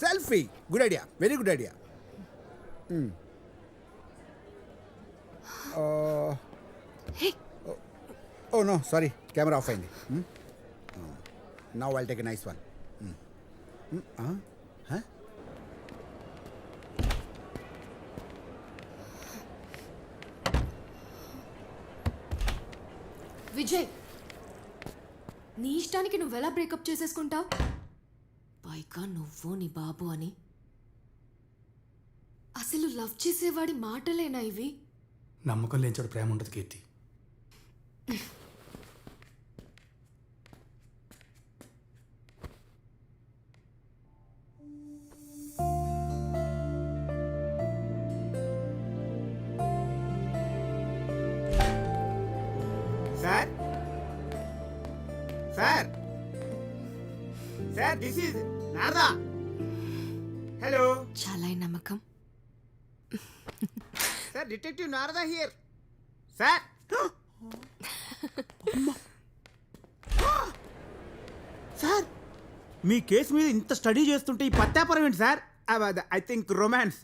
selfie. Good idea. Very good idea. Hey. Oh no, sorry. Camera off అయింది. Now I'll take a nice one. Huh? Vijay, నీ ఇష్టానికి నువ్వెలా breakup చేసేసుకుంటావు? పైగా నువ్వు నీ బాబు అని. అసలు love చేసేవాడి మాటలేనా ఇవి? నమ్మకం లేనిచోడు ప్రేమ ఉండదు Keerthi. Sir, sir, sir, this is Narada. Hello. చాలా నమ్మకం. Sir, detective Narada here. Sir, sir, మీ కేసు మీద ఇంత స్టడీ చేస్తుంటే ఈ పత్తాపరం ఏంటి సార్? I think romance.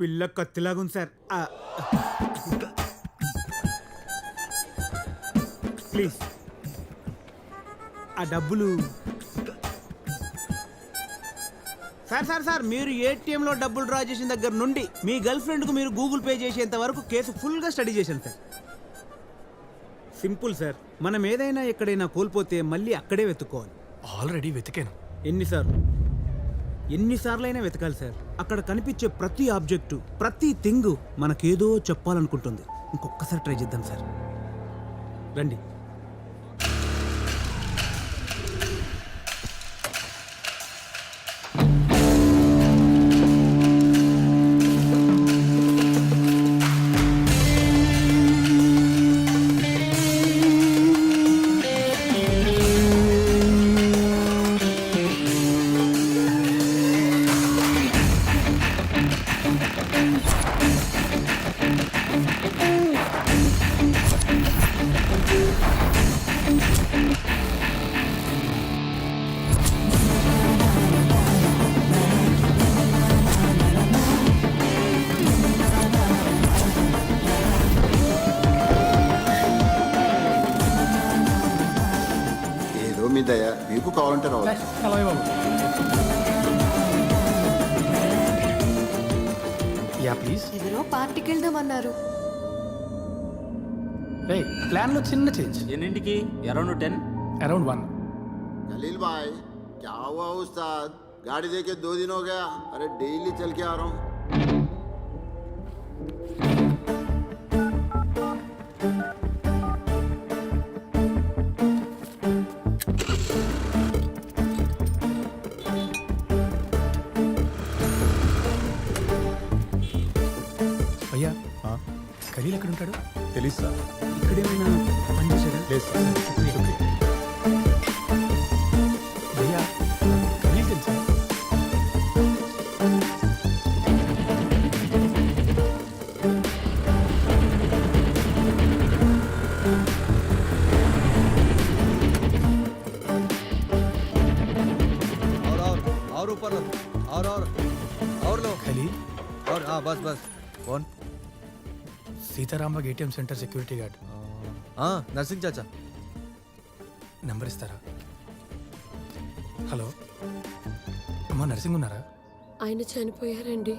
పిల్ల కత్తిలాగుంది సార్. ప్లీజ్ ఆ డబ్బులు. సార్, మీరు ఏటీఎంలో డబ్బులు డ్రా చేసిన దగ్గర నుండి మీ గర్ల్ ఫ్రెండ్కు మీరు గూగుల్ పే చేసేంత వరకు కేసు ఫుల్గా స్టడీ చేశాను సార్. సింపుల్ సార్, మనం ఏదైనా ఎక్కడైనా కోల్పోతే మళ్ళీ అక్కడే వెతుక్కోవాలి. ఆల్రెడీ వెతికాను. ఎన్నిసార్లైనా వెతకాలి సార్. అక్కడ కనిపించే ప్రతి ఆబ్జెక్టు, ప్రతి థింగ్ మనకేదో చెప్పాలనుకుంటుంది. ఇంకొకసారి ట్రై చేద్దాం సార్. రండి. ఏదో మీ దయ, మీకు కావాలంటే రావచ్చు. Yeah please. ఎవరో పార్టీకి వెళ్దామన్నారు. ప్లాన్లో చిన్న చేంజ్. ఎన్నింటికి? అరౌండ్ 10. అరౌండ్ 1. खलील भाई, क्या हुआ उस्ताद? गाड़ी देके 2 दिन हो गया. अरे डेली चल के आ रहा हूँ. భయ్యా, ఖలీల్ ఎక్కడ ఉంటాడు? తెలుసు సార్. ఇక్కడేమైనా పని చేశాడా? లేదు సార్. భయ్యా, ఖలీల్ తెలుసా? और ऊपर और लो ఖలీల్ और हाँ बस बस कौन Sitarambagh ATM centre security guard. Narsing చాచా నెంబర్ ఇస్తారా? హలో అమ్మా, నర్సింగ్ ఉన్నారా? ఆయన చనిపోయారండి.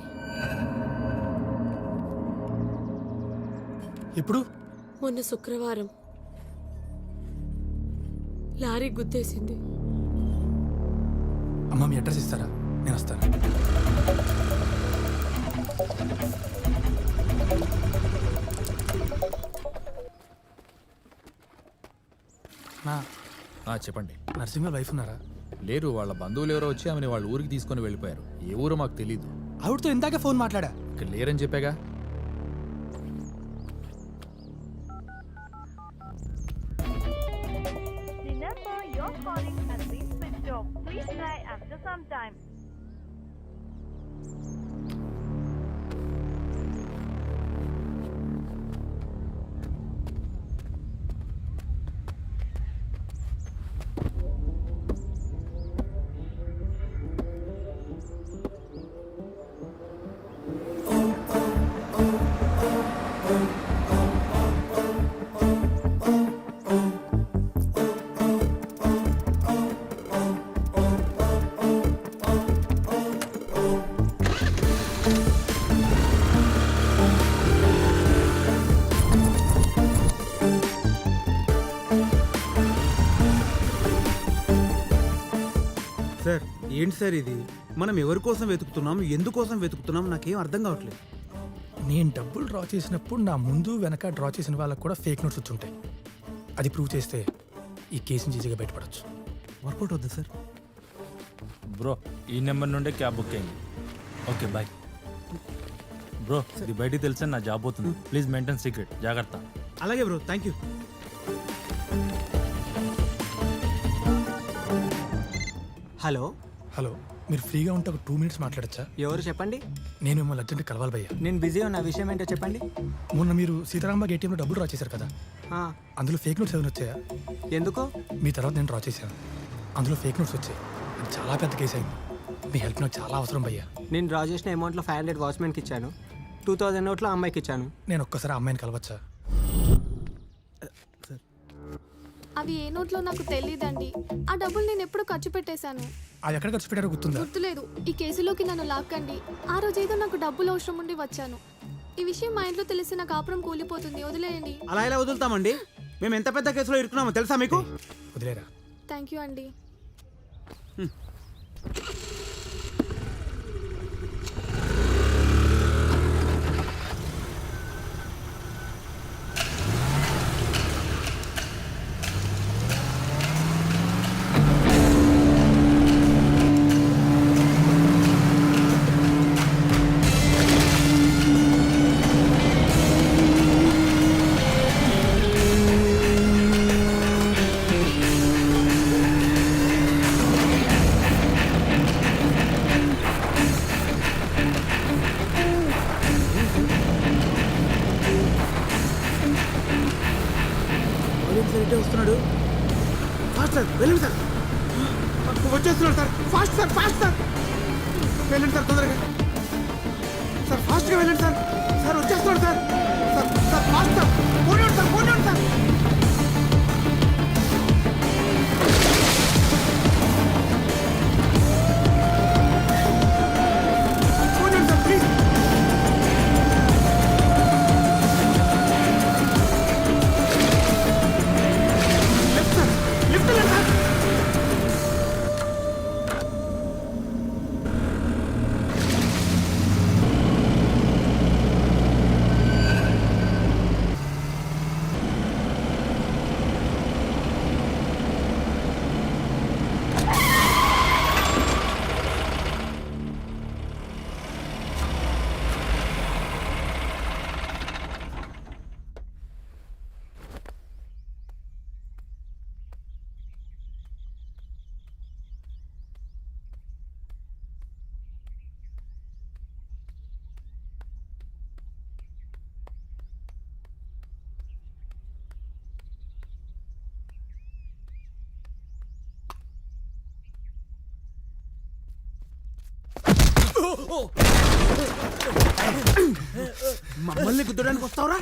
ఇప్పుడు మొన్న శుక్రవారం లారీ గుద్దేసింది. అమ్మ, మీ అడ్రస్ ఇస్తారా? నేను వస్తాను. చెప్పండి. నర్సింగ్ వైఫ్ ఉన్నారా? లేరు, వాళ్ళ బంధువులు ఎవరో వచ్చి ఆమెను వాళ్ళ ఊరికి తీసుకొని వెళ్ళిపోయారు. ఏ ఊరో మాకు తెలీదు. ఆవిడతో ఇందాకే ఫోన్ మాట్లాడా. ఇక్కడ లేరని చెప్పాగా. సార్ ఏంటి సార్ ఇది? మనం ఎవరి కోసం వెతుకుతున్నాం, ఎందుకోసం వెతుకుతున్నాం నాకేం అర్థం కావట్లేదు. నేను డబ్బులు డ్రా చేసినప్పుడు నా ముందు వెనక డ్రా చేసిన వాళ్ళకు కూడా ఫేక్ నోట్స్ వచ్చి ఉంటాయి. అది ప్రూవ్ చేస్తే ఈ కేసుని ఈజీగా బయటపడచ్చు. వర్కౌట్ అవుద్ది సార్. బ్రో, ఈ నెంబర్ నుండే క్యాబ్ బుక్ అయింది. Okay bye bro. ఇది బయటికి తెలిస్తే నా జాబ్ అవుతుంది. Please maintain secret. జాగ్రత్త. అలాగే bro, thank you. Hello hello, మీరు ఫ్రీగా ఉంటే ఒక 2 minutes మాట్లాడచ్చా? ఎవరు చెప్పండి? నేను మిమ్మల్ని అర్జెంట్ కలవాలి భయ్యా. నేను బిజీ ఉన్న విషయం ఏంటో చెప్పండి. మొన్న మీరు సీతారాంబాగ్ ఏటీఎంలో డబ్బులు డ్రా చేశారు కదా, అందులో ఫేక్ నోట్స్ ఏమైనా వచ్చాయా? ఎందుకు? మీ తర్వాత నేను డ్రా చేశాను, అందులో ఫేక్ నోట్స్ వచ్చాయి. అది చాలా పెద్ద కేసు అయింది. మీ హెల్ప్ నాకు చాలా అవసరం భయ్యా. నేను డ్రా చేసిన అమౌంట్లో 500 వాచ్మెన్కి ఇచ్చాను, 2000 నోట్లో అమ్మాయికి ఇచ్చాను. నేను ఒక్కసారి ఆ అమ్మాయిని కలవచ్చా? అవి ఏ నోట్లో నాకు తెలియదండి. ఆ డబ్బులు నేను ఎప్పుడు ఖర్చు పెట్టేశాను. అది ఎక్కడ ఖర్చు పెట్టారో గుర్తుందా? గుర్తులేదు. ఈ కేసులోకి నన్ను లాక్కండి. ఆ రోజు ఏదో నాకు డబ్బులు అవసరం ఉండి వచ్చాను. ఈ విషయం మా ఇంట్లో తెలిసి నా కాపురం కూలిపోతుంది. వదిలేయండి. అలా ఎలా వదులుతామండి? మేము ఎంత పెద్ద కేసులో ఇరుక్కున్నామో తెలుసా మీకు? వదిలేరా. థ్యాంక్ యూ అండి. వస్తున్నాడు. ఫాస్ట్ సార్, వెళ్ళండి సార్. వచ్చేస్తున్నాడు sir. Fast sir, fast sir. వెళ్ళండి సార్, తొందరగా సార్. ఫాస్ట్గా వెళ్ళండి సార్. సార్ వచ్చేస్తున్నాడు sir. Sir sir fast sir. పోనీ సార్, పోనీ సార్. పోనీ సార్ ప్లీజ్. మమ్మల్ని గుద్దడానికి వస్తావురా?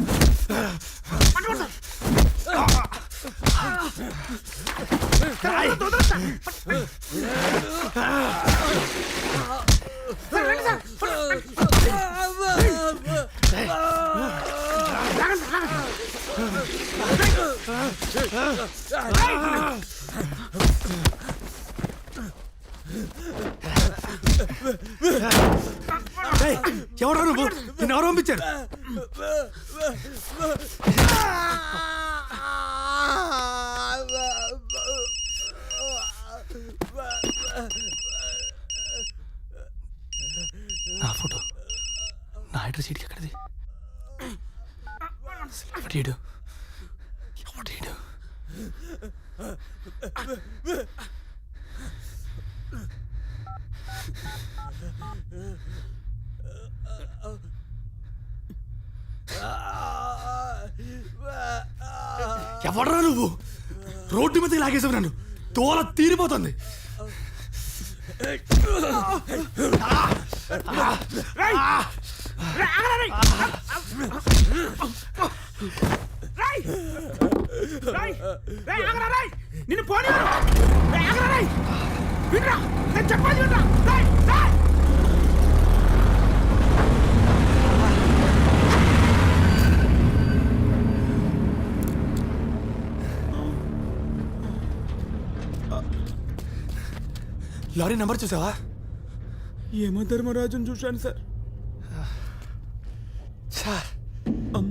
ఎవరా నువ్వు? నిన్ను ఎవరు పంపించారు? నా ఫోటో నా అడ్రస్ సీట్కి ఎక్కడిది? ఎవడీడు? ఎవడీడు? ఎవడరా నువ్వు? రోడ్డు మీద లాగేసావు నన్ను. తోల తీరిపోతుంది. నిన్ను పోనీ చెప్పాలి. లారీ నెంబర్ చూసావా? ఏమో ధర్మరాజుని చూశాను సార్. సార్ అమ్మ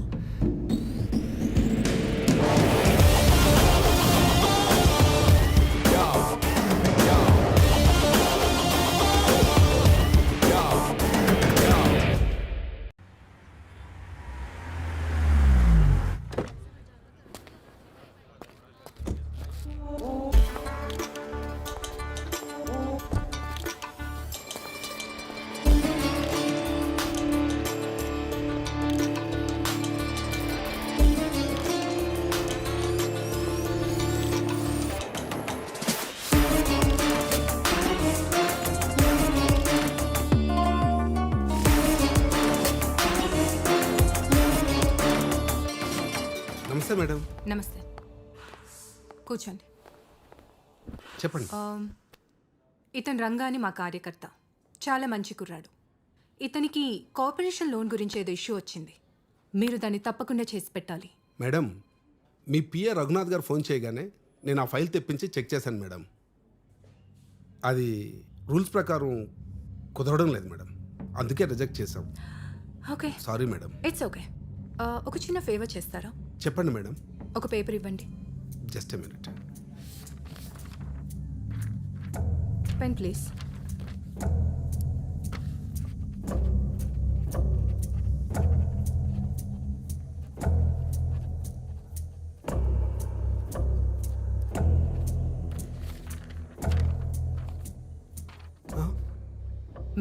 నమస్తే మేడం. నమస్తే, కూర్చోండి. చెప్పండి. ఇతను రంగా అని మా కార్యకర్త, చాలా మంచి కుర్రాడు. ఇతనికి కార్పొరేషన్ లోన్ గురించి ఏదో ఇష్యూ వచ్చింది. మీరు దాన్ని తప్పకుండా చేసి పెట్టాలి. మేడం, మీ పిఏ రఘునాథ్ గారు ఫోన్ చేయగానే నేను ఆ ఫైల్ తెప్పించి చెక్ చేశాను మేడం. అది రూల్స్ ప్రకారం కుదరడం లేదు మేడం, అందుకే రిజెక్ట్ చేశాం. Okay, sorry madam. It's okay. ఒక చిన్న ఫేవర్ చేస్తారా? చెప్పండి మేడం. ఒక పేపర్ ఇవ్వండి. Just a minute. Pen please.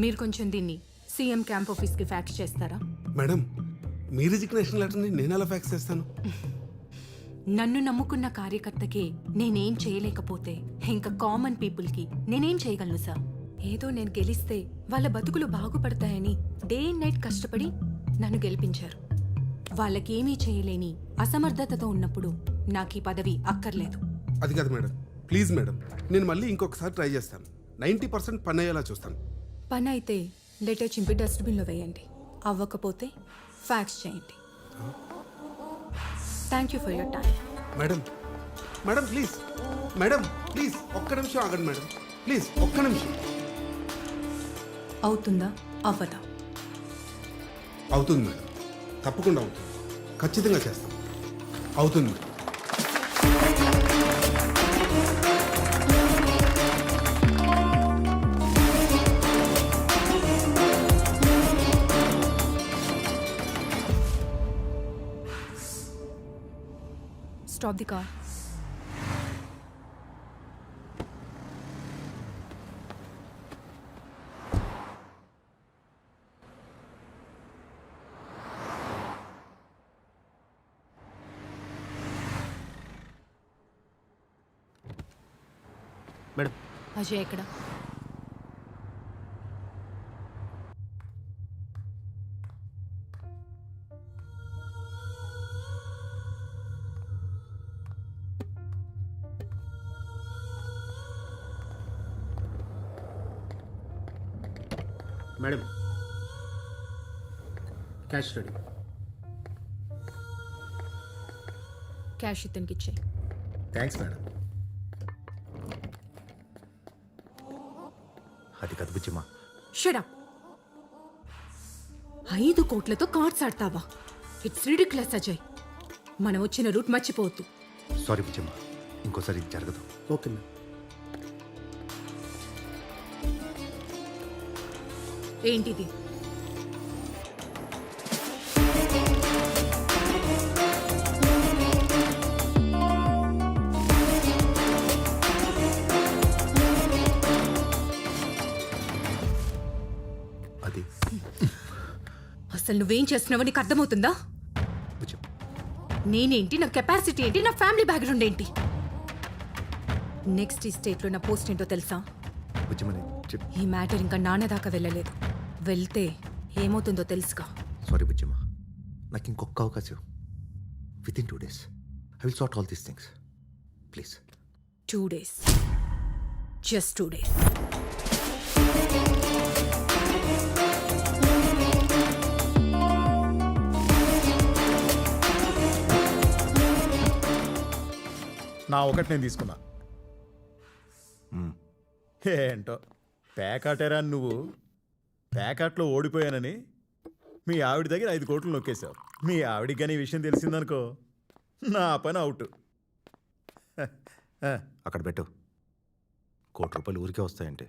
మీరు కొంచెం దీన్ని సీఎం క్యాంప్ ఆఫీస్కి ఫ్యాక్స్ చేస్తారా? మేడం, మీ రిజిగ్నేషన్ లెటర్ని నేను ఎలా ఫ్యాక్స్ చేస్తాను? నన్ను నమ్ముకున్న కార్యకర్తకి నేనేం చేయలేకపోతే ఇంకా కామన్ పీపుల్కి నేనేం చేయగలను సార్? ఏదో నేను గెలిస్తే వాళ్ళ బతుకులు బాగుపడతాయని డే అండ్ నైట్ కష్టపడి నన్ను గెలిపించారు. వాళ్ళకేమీ చేయలేని అసమర్థతతో ఉన్నప్పుడు నాకు ఈ పదవి అక్కర్లేదు. అది కాదు మేడం, ప్లీజ్ మేడం, నేను మళ్ళీ ఇంకొకసారి ట్రై చేస్తాను. 90% పని అయ్యేలా చూస్తాను. పని అయితే లెటర్ చింపి డస్ట్బిన్లో వేయండి, అవ్వకపోతే ఫ్యాక్స్ చేయండి. Thank you for your time. Madam, madam please, madam please ఒక్క నిమిషం ఆగండి మేడం, ప్లీజ్ ఒక్క నిమిషం. అవుతుందా అవ్వదా? అవుతుంది మేడం, తప్పకుండా అవుతుంది, ఖచ్చితంగా చేస్తాం. అవుతుంది madam. Stop the car. Madam, Ajay ఎక్కడ? Madam cash ready. క్యాష్ ఇతనికి ఇచ్చే. Thanks madam. అది కదు బుజ్జిమా. షడప్. 5 కోట్లతో కార్డ్స్ ఆడతావా? It's ridiculous Ajay. మనం వచ్చిన రూట్ మర్చిపోవద్దు. సారీ బుజ్జిమా, ఇంకోసారి ఇది జరగదు. Okay ma'am. ఏంటిది? అది అసలు నువ్వేం చేస్తున్నావో నీకు అర్థమవుతుందా? నేనేంటి, నా కెపాసిటీ ఏంటి, నా ఫ్యామిలీ బ్యాక్గ్రౌండ్ ఏంటి? నెక్స్ట్ ఈ స్టేట్లో నా పోస్ట్ ఏంటో తెలుసా? ఈ మ్యాటర్ ఇంకా నాన్న దాకా వెళ్ళలేదు. వెళ్తే ఏమవుతుందో తెలుసుగా. సారీ బుజ్జిమా, నాకు ఇంకొక అవకాశం. With in 2 days I will sort all these things. Please. 2 days. Just 2 days. నా ఒకటి నేను తీసుకున్నా. ఏంటో ప్యాకాటేరా నువ్వు. ప్యాకాట్లో ఓడిపోయానని మీ ఆవిడ దగ్గర 5 కోట్లు నొక్కేశావు. మీ ఆవిడికి కానీ ఈ విషయం తెలిసిందనుకో, నా పని అవుట్. అక్కడ పెట్టు. ₹1 కోటి ఊరికే వస్తాయంటే.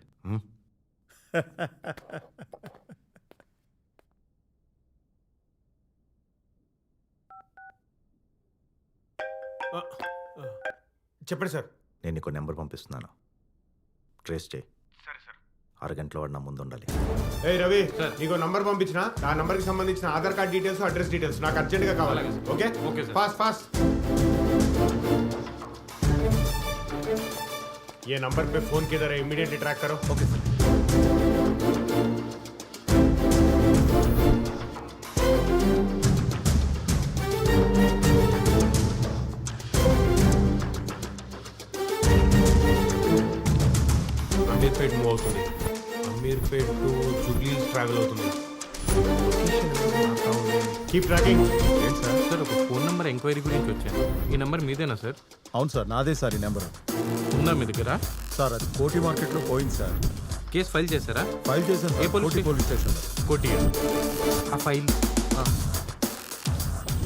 చెప్పండి సార్. నేను నీకు నెంబర్ పంపిస్తున్నాను, ట్రేస్ చేయి. అరగంటలో వాడు నా ముందు ఉండాలి. ఏ రవి, నీకు నంబర్ పంపించిన ఆ నంబర్కి సంబంధించిన Aadhaar card details, address details నాకు అర్జెంట్గా కావాలి. Okay okay fast fast. ये नंबर पे फोन किधर है, इमीडिएटली ट्रैक करो. Okay sir. అమీర్పేట్ మూవ్ అవుతుంది. అమీర్పేట్ టు జూబ్లీస్ ట్రావెల్ అవుతుంది. Keep tracking. సార్ ఒక ఫోన్ నెంబర్ ఎంక్వైరీ గురించి వచ్చాను. ఈ నెంబర్ మీదేనా సార్? అవును సార్, నాదే సార్ ఈ నెంబర్. ఉందా మీ దగ్గర? సార్ అది కోటి మార్కెట్లో పోయింది సార్. కేసు ఫైల్ చేశారా? ఫైల్ చేశాను. ఏ పోలీస్ స్టేషన్? కోటి. ఆ ఫైల్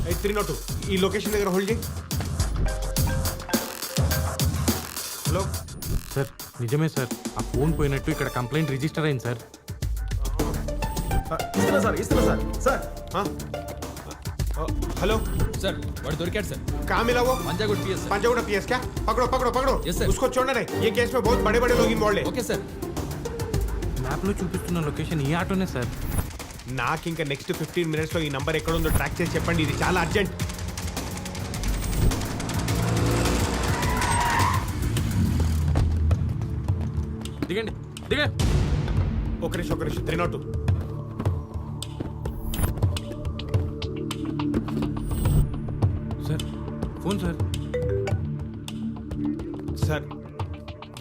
302 ఈ లొకేషన్ దగ్గర హోల్డ్ చేయి. హలో సార్, నిజమే సార్. ఆ ఫోన్ పోయినట్టు ఇక్కడ కంప్లైంట్ రిజిస్టర్ అయింది సార్. ఇస్తున్నా సార్. हेलो सर, वाడు దొరికాడు సార్. कहाँ मिला वो? पंजागुट पीएस सर. पंजागुट पीएस क्या? पकड़ो पकड़ो पकड़ो. Yes sir. उसको छोड़ना नहीं. ये केस में बहुत बड़े बड़े लोग इन्वॉल्व हैं. Okay sir. మ్యాప్లో చూపిస్తున్న లొకేషన్ ఈ ఆటోనే సార్. నాకు ఇంకా నెక్స్ట్ 15 మినిట్స్లో ఈ నంబర్ ఎక్కడ ఉందో ట్రాక్ చేసి చెప్పండి. ఇది చాలా అర్జెంట్. దిగండి దిగ. ఒక నిమిషం 302. Sir phone sir. సార్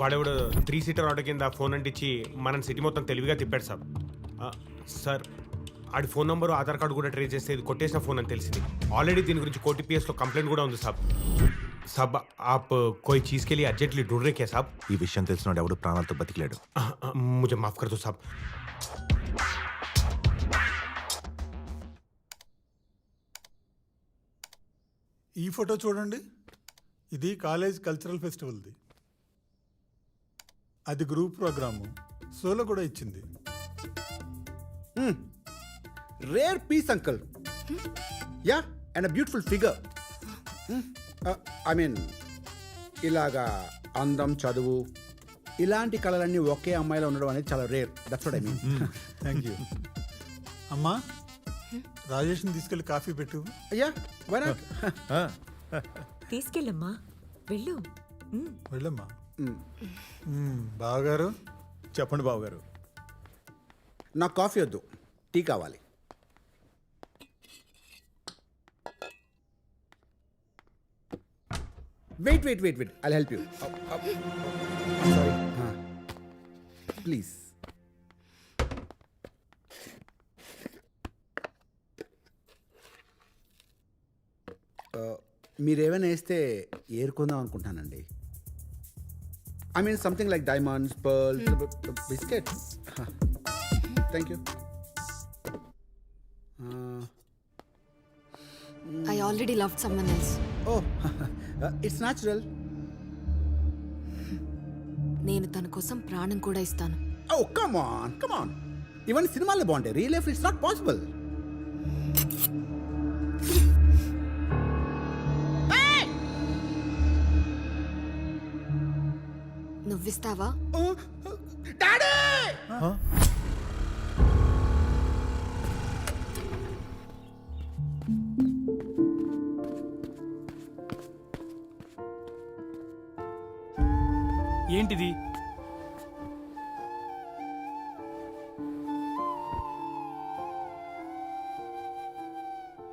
వాడెవడు 3 సీటర్ ఆటో కింద ఫోన్ అంటించి మనం సిటీ మొత్తం తెలివిగా తిప్పాడు సార్. సార్ ఆడి ఫోన్ నంబరు ఆధార్ కార్డు కూడా ట్రేస్ చేస్తే ఇది కొట్టేసిన ఫోన్ అని తెలిసింది. ఆల్రెడీ దీని గురించి కోటి పిఎస్లో కంప్లైంట్ కూడా ఉంది సాబ్. साहब आप कोई चीज़ के लिए अर्जेंटली ढूंढ रहे क्या साहब? ఈ విషయం తెలిసినోడు ఎవడు ప్రాణాలతో బతికిలేడు. मुझे माफ कर दो साहब. ఈ ఫోటో చూడండి. ఇది కాలేజ్ కల్చరల్ ఫెస్టివల్ది. అది గ్రూప్ ప్రోగ్రాము. సోలో కూడా ఇచ్చింది. Rare piece uncle. Yeah, and a beautiful figure. I mean ఇలాగా అందం, చదువు ఇలాంటి కళలన్నీ ఒకే అమ్మాయిలో ఉండడం అనేది చాలా rare. That's what I mean. Thank you. అమ్మా, రాజేష్ని తీసుకెళ్ళి కాఫీ పెట్టు. అయ్యా, వై నాట్? తీసుకెళ్ళమ్మా, వెళ్ళు. వెళ్ళమ్మా. బావగారు చెప్పండి బావగారు. నాకు కాఫీ వద్దు, టీ కావాలి. Wait wait wait wait, I'll help you. Sorry, please. మీరేమైనా వేస్తే ఏరుకుందాం అనుకుంటానండి. I mean something like diamonds, pearls, biscuit. Thank you. I already love someone else. Oh it's natural. నేను తన కోసం ప్రాణం కూడా ఇస్తాను. Oh come on. ఇవన్నీ సినిమాల్లో బాగుంటాయి. Real life it's not possible. నువ్విస్తావా? ఏంటిది?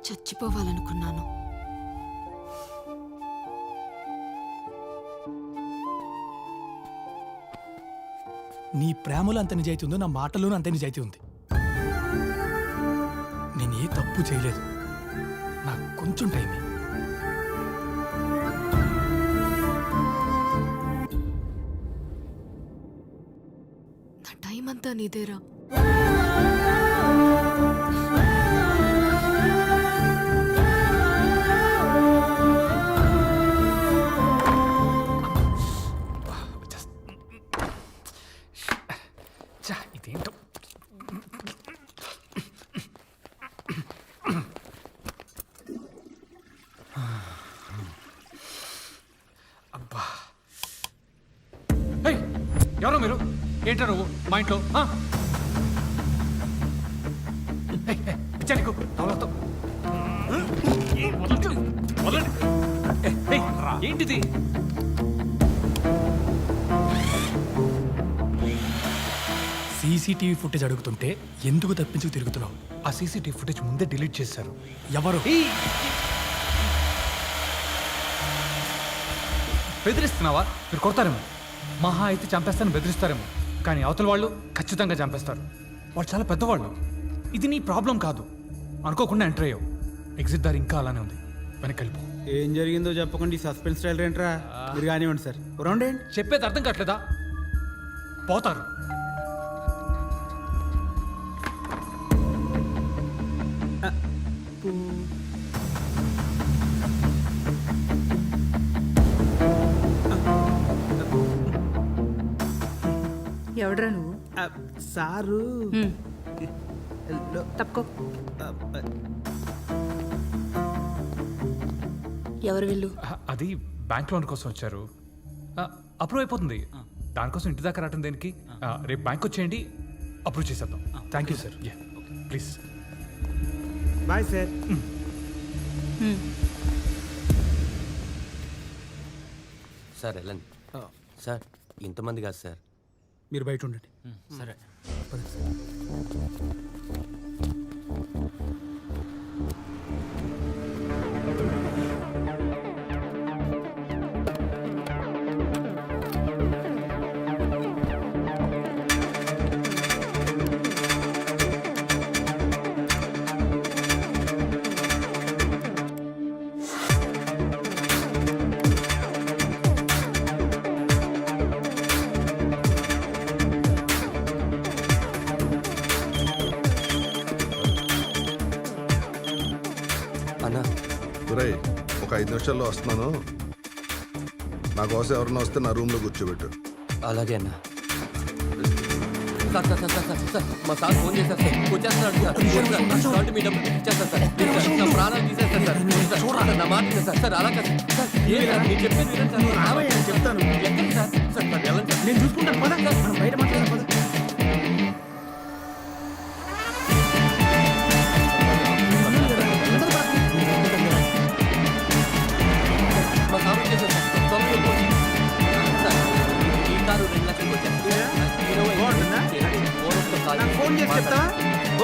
చచ్చిపోవాలనుకున్నాను. నీ ప్రేమలో అంత నిజాయితీ ఉందో నా మాటల్లోనూ అంతే నిజాయితీ ఉంది. నేను ఏ తప్పు చేయలేదు. నాకు కొంచెం టైం ఇయ్యి. నా టైం అంతా నీదేరా. ఇదేంటో అబ్బా. ఎవరో మీరు? ఏంటో నువ్వు మా ఇంట్లో పిచ్చానికి ఏంటిది? సీసీటీవీ ఫుటేజ్ అడుగుతుంటే ఎందుకు తప్పించుకు తిరుగుతున్నావు? ఆ సీసీటీవీ ఫుటేజ్ ముందే డిలీట్ చేశారు. ఎవరు? బెదిరిస్తున్నావా? మీరు కొడతారేమో, మహా అయితే చంపేస్తాను బెదిరిస్తారేమో, కానీ అవతల వాళ్ళు ఖచ్చితంగా చంపేస్తారు. వాళ్ళు చాలా పెద్దవాళ్ళు. ఇది నీ ప్రాబ్లం కాదు. అనుకోకుండా ఎంటర్ అయ్యావు. ఎగ్జిట్ దారి ఇంకా అలానే ఉంది. వెనక్కి వెళ్ళిపో. ఏం జరిగిందో చెప్పకుండా సస్పెన్స్ స్టైల్ ఏంట్రా? మీరు కానివ్వండి సార్. రౌండ్ ఏంటి చెప్పేది అర్థం కావట్లేదా? పోతారు. ఎవడ్రా నువ్వు? సారు తప్పుకో. ఎవరు వీళ్ళు? అది బ్యాంక్ లోన్ కోసం వచ్చారు. అప్రూవ్ అయిపోతుంది. దానికోసం ఇంటి దాకా రావటం దేనికి? రేపు బ్యాంక్ వచ్చేయండి, అప్రూవ్ చేసేద్దాం. Thank you sir. Please. Bye sir. Sir వెళ్ళండి సార్. ఇంతమంది కాదు సార్. మీరు బయట ఉండండి. సరే. ఒక 5 నిమిషాల్లో వస్తున్నాను. నా కోసం ఎవరన్నా వస్తే నా రూమ్లో కూర్చోబెట్టు. అలాగే అన్న. Sir sir sir sir sir మా సార్ ఫోన్ చేశారు సార్. వచ్చేస్తున్నాడు సార్. మీ డబ్బులు ఇచ్చేస్తారు సార్. నా ప్రాణాలు తీసేస్తారు సార్. చూడాలి నా మాట సార్. సార్ అలా కాదు సార్. నేను చెప్పేది వినండి సార్. చెప్తాను. ఎక్కడ సార్? సార్ వెళ్ళండి సార్. నేను చూసుకుంటాను. పద మనం బయట మాట్లాడాలి. పద. మా సార్ వచ్చేసారు సార్. తొందరగా సార్ ఈ కారు 2 లక్షలకు వచ్చారు. ఫోన్ చేసి చెప్తావా?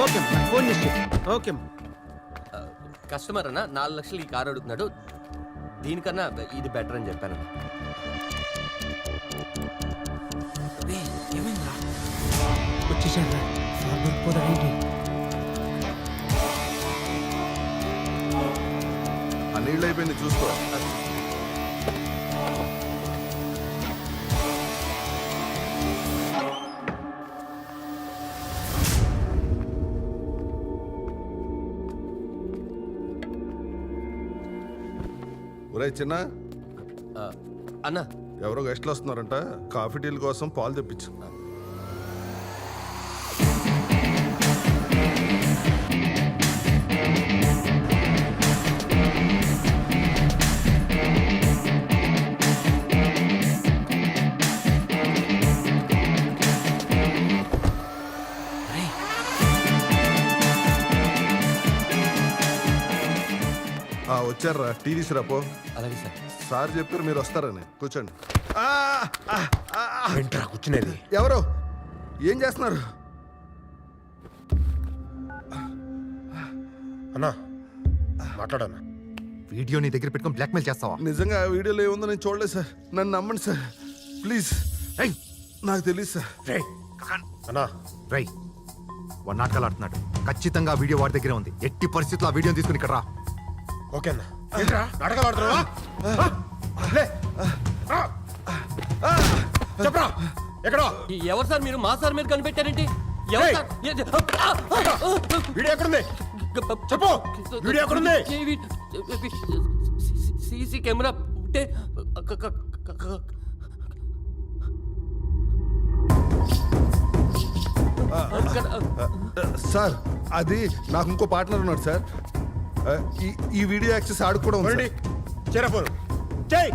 ఓకే ఫోన్ చేసి ఓకే. కస్టమర్ అన్న 4 లక్షలు ఈ కారు అడుగుతున్నాడు. దీనికన్నా ఇది బెటర్ అని చెప్పాను. వచ్చేసాడు. నీళ్ళు అయిపోయింది చూసుకో. ఒరే చిన్న అన్న ఎవరో గెస్ట్లు వస్తున్నారంట, కాఫీ టీల కోసం పాలు తెప్పించు. వచ్చారా, టీ తీసుకురాపో. అలాగే సార్. సార్ చెప్పారు మీరు వస్తారని. కూర్చోండి. ఏంట్రా కూర్చునేది? ఎవరు ఏం చేస్తున్నారు? అన్నా మాట్లాడన్నా. వీడియో నీ దగ్గర పెట్టుకొని బ్లాక్మెయిల్ చేస్తావా? నిజంగా ఆ వీడియోలో ఏముందో నేను చూడలేదు సార్. నన్ను నమ్మండి సార్ ప్లీజ్. నాకు తెలియదు సార్. అన్నా రై వాడు నాటకాలు ఆడుతున్నాడు. ఖచ్చితంగా ఆ వీడియో వాడి దగ్గరే ఉంది. ఎట్టి పరిస్థితుల్లో ఆ వీడియోని తీసుకుని ఇక్కడ రా. ఓకే అన్న. ఏంట్రా నాటకాలు ఆడుతున్నావా? చెప్పరా ఎక్కడో? ఎవరు సార్ మీరు? మా సార్ మీద కనిపెట్టారేంటి? ఎవరు సార్? వీడియో ఎక్కడుంది చెప్పు. వీడియో ఎక్కడుంది? సీసీ కెమెరా ఉంటే సార్ అది నాకు ఇంకో పార్ట్నర్ ఉన్నాడు సార్. ఈ వీడియో యాక్సెస్ ఆడు కూడా ఉంది. చేరపోను చేయి.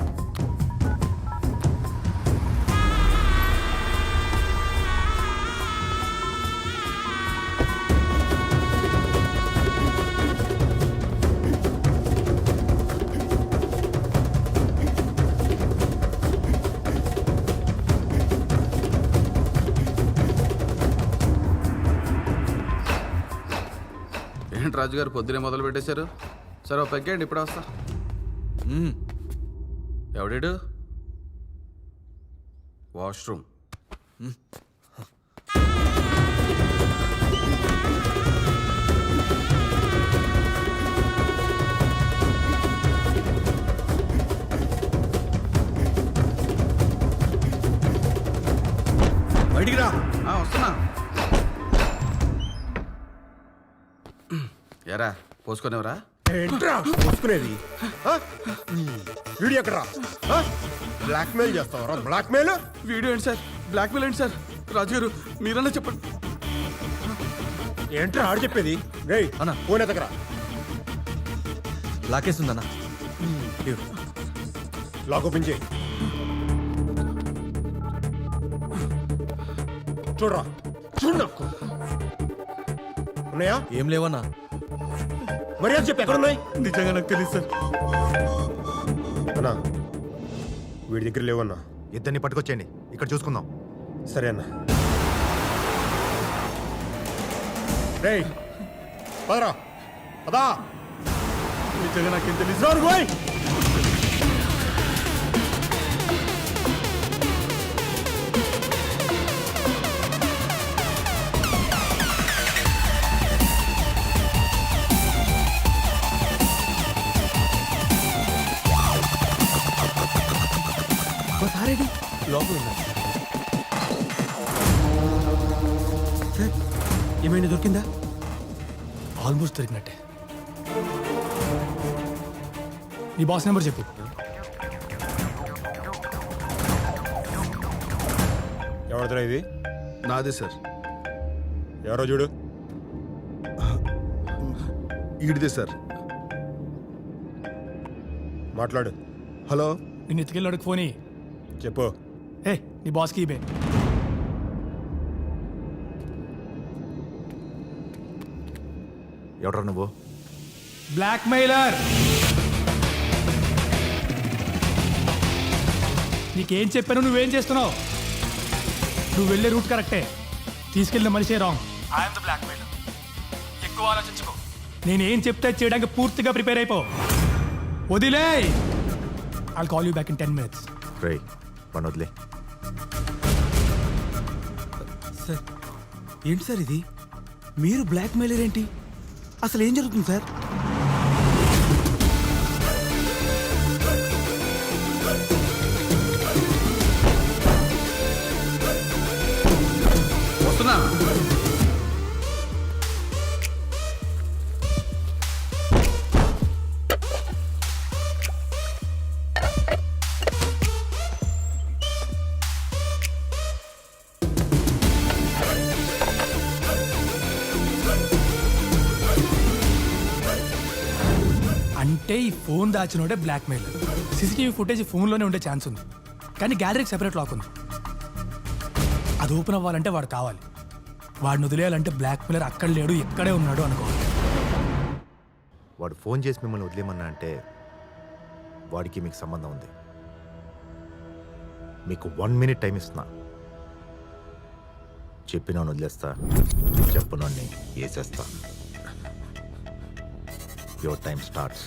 ఏంటి రాజుగారు పొద్దునే మొదలు పెట్టేశారు? సరే ఓ పెగ్గండి, ఇప్పుడు వస్తా. ఎవడాడు? వాష్రూమ్. బయటికి రా. వస్తున్నా. ఎరా పోసుకునేవరా? ఏంట్రా పోసుకునేది? వీడియో ఎక్కడరా? బ్లాక్మెయిల్ చేస్తావరా? బ్లాక్మెయిల్ వీడియో ఏంటి సార్? బ్లాక్మెయిల్ ఏంటి సార్? రాజుగారు మీరన్నా చెప్పండి. ఏంట్రా ఆడు చెప్పేది? రేయ్ అన్న ఫోన్ ఎత్తకరా. లాకేస్తుందన్నా. లాక్ ఓపెన్ చేయి. చూడరా చూడు. నాకు ఉన్నాయా? ఏం లేవన్నా. మర్యాద చెప్పి ఎక్కడున్నాయి? నిజంగా నాకు తెలియదు సార్. అన్నా వీడి దగ్గర లేవన్నా. ఇద్దరిని పట్టుకొచ్చేయండి, ఇక్కడ చూసుకుందాం. సరే అన్న. రేయ్ పదరా పదా. నిజంగా నాకేం తెలియదు. లోపల ఉన్నారు. ఏమైనా దొరికిందా? ఆల్మోస్ట్ దొరికినట్టే. నీ బాస్ నెంబర్ చెప్పు. ఎవరిదిరా ఇది? నాదే సార్. ఎవరో చూడు. ఈడిదే సార్. మాట్లాడు. హలో. నిన్ను ఎత్తుకెళ్ళాడు ఫోన్ చెప్పు. ఏ నీ బాస్కి ఇవే. ఎవడ్రా నువ్వు? బ్లాక్మెయిలర్. నీకేం చెప్పాను, నువ్వేం చేస్తున్నావు? నువ్వు వెళ్ళే రూట్ కరెక్టే, తీసుకెళ్ళిన మనిషే రాంగ్. I'm the blackmailer. ఎక్కువ ఆలోచించుకో. నేనేం చెప్తే చేయడానికి పూర్తిగా ప్రిపేర్ అయిపో. వదిలే. I'll call you back in 10 minutes. రేయ్ పని వదిలే. సార్ ఏంటి సార్ ఇది? మీరు బ్లాక్మెయిలర్ ఏంటి? అసలు ఏం జరుగుతుంది సార్? ఫోన్ దాచినోడే బ్లాక్మెయిల్. సీసీటీవీ ఫుటేజ్ ఫోన్లోనే ఉండే ఛాన్స్ ఉంది, కానీ గ్యాలరీకి సెపరేట్ లాక్ ఉంది. అది ఓపెన్ అవ్వాలంటే వాడు కావాలి. వాడిని వదిలేయాలంటే బ్లాక్మెయిలర్ అక్కడ లేడు, ఇక్కడే ఉన్నాడు అనుకోవాలి. వాడు ఫోన్ చేసి మిమ్మల్ని వదిలేమన్నా అంటే వాడికి మీకు సంబంధం ఉంది. మీకు 1 minute టైం ఇస్తున్నా. చెప్పినాను వదిలేస్తా, చెప్పునోడిని వేసేస్తా. Your time starts.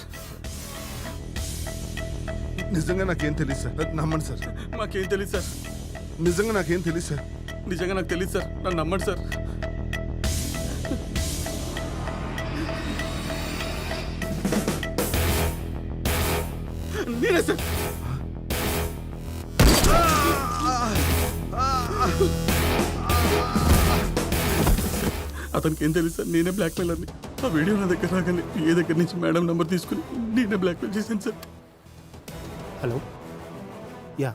నిజంగా నాకేం తెలియదు సార్, నమ్మండి సార్. మాకేం తెలియదు సార్, నిజంగా నాకేం తెలియదు సార్. నిజంగా నాకు తెలియదు సార్, నన్ను నమ్మండి సార్. నేనే సార్. అతనికి ఏం తెలియదు సార్, నేనే బ్లాక్మెయిలర్ని. ఆ వీడియో నా దగ్గర రాగానే ఏ దగ్గర నుంచి మేడం నెంబర్ తీసుకుని నేనే బ్లాక్మెయిల్ చేశాను సార్. హలో, యా,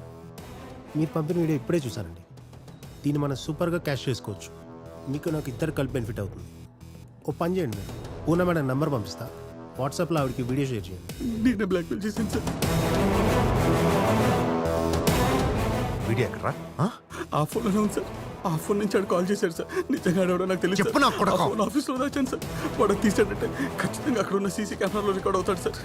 మీరు పంపిన వీడియో ఇప్పుడే చూసానండి. దీన్ని మనం సూపర్గా క్యాష్ చేసుకోవచ్చు. మీకు నాకు ఇద్దరు కలిపి బెనిఫిట్ అవుతుంది. ఓ పని చేయండి, మీరు పూర్ణ మేడం నెంబర్ పంపిస్తా, వాట్సాప్లో ఆవిడకి వీడియో షేర్ చేయండి. నేనే బ్లాక్మెయిల్ చేశాను సార్. వీడియో ఎక్కడరా? ఆ ఫోన్లోనే ఉంది సార్. ఆ ఫోన్ నుంచి ఆడు కాల్ చేశాడు సార్. నిజంగా ఆడవడో నాకు తెలియదు. చెప్పు నా కొడుకు. ఫోన్ ఆఫీస్లో దాచాను సార్. వాడు తీసాడంటే ఖచ్చితంగా అక్కడ ఉన్న సీసీ కెమెరాలో రికార్డ్ అవుతాడు సార్.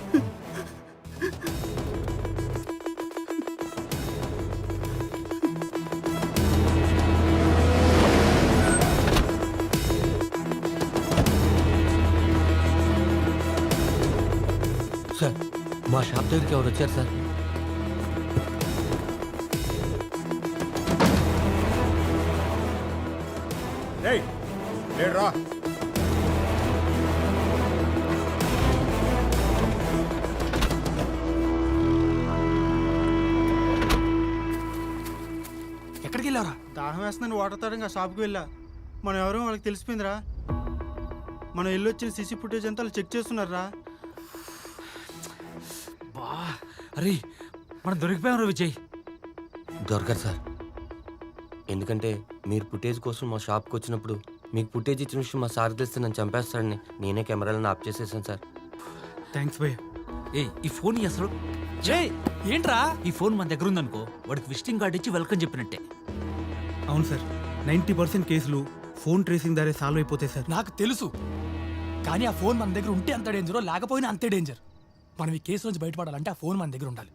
సార్ మా షాప్ దగ్గరికి ఎవరు వచ్చారు సార్? రా. ఎక్కడికి వెళ్ళారా? దాహం వేస్తుందని వాటర్ తాగడానికి ఆ షాప్కి వెళ్ళా. మనం ఎవరో వాళ్ళకి తెలిసిపోయిందిరా. మనం వెళ్ళి వచ్చిన సీసీ ఫుటేజ్ అంతా వాళ్ళు చెక్ చేస్తున్నారా. అరే మనం దొరికిపోయాం విజయ్. దొరకరు సార్, ఎందుకంటే మీరు ఫుటేజ్ కోసం మా షాప్కి వచ్చినప్పుడు మీకు ఫుటేజ్ ఇచ్చిన విషయం మా సార్ తెలిస్తే నన్ను చంపేస్తాడని నేనే కెమెరాలను ఆఫ్ చేసేసాను సార్. థ్యాంక్స్ భయ్య. ఏ ఈ ఫోన్ అసలు జై ఏంట్రా? ఈ ఫోన్ మన దగ్గర ఉందనుకో, వాడికి విజిటింగ్ కార్డ్ ఇచ్చి వెల్కమ్ చెప్పినట్టే. అవును సార్, 90% కేసులు ఫోన్ ట్రేసింగ్ ద్వారా సాల్వ్ అయిపోతాయి సార్. నాకు తెలుసు, కానీ ఆ ఫోన్ మన దగ్గర ఉంటే అంత డేంజరో లేకపోయినా అంతే డేంజర్. మనం ఈ కేసు నుంచి బయటపడాలంటే ఆ ఫోన్ మన దగ్గర ఉండాలి.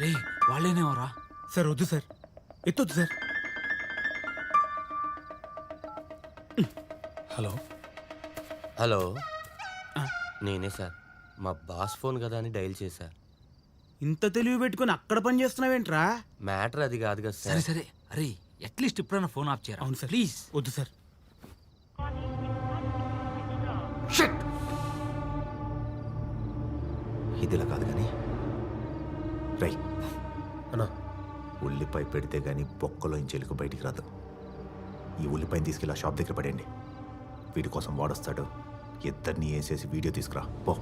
రే వాళ్ళేనేవరా? సార్ వద్దు సార్, ఎత్తొద్దు సార్. హలో హలో, నేనే సార్. మా బాస్ ఫోన్ కదా అని డైల్ చేశా. ఇంత తెలివి పెట్టుకొని అక్కడ పని చేస్తున్నావేంట్రా? మ్యాటర్ అది కాదు కదా సరే సార్. సరే, అరే అట్లీస్ట్ ఇప్పుడైనా ఫోన్ ఆఫ్ చేయరా? అవును సార్, ప్లీజ్. వద్దు సార్. ఇదిలా కాదు కానీ రై అన్నా, ఉల్లిపాయ పెడితే కానీ బొక్కలో ఇంచెలుకు బయటికి రాదు. ఈ ఉల్లిపాయని తీసుకెళ్ళి ఆ షాప్ దగ్గర పడండి. వీడి కోసం వాడొస్తాడు. ఇద్దరిని వేసేసి వీడియో తీసుకురా పో.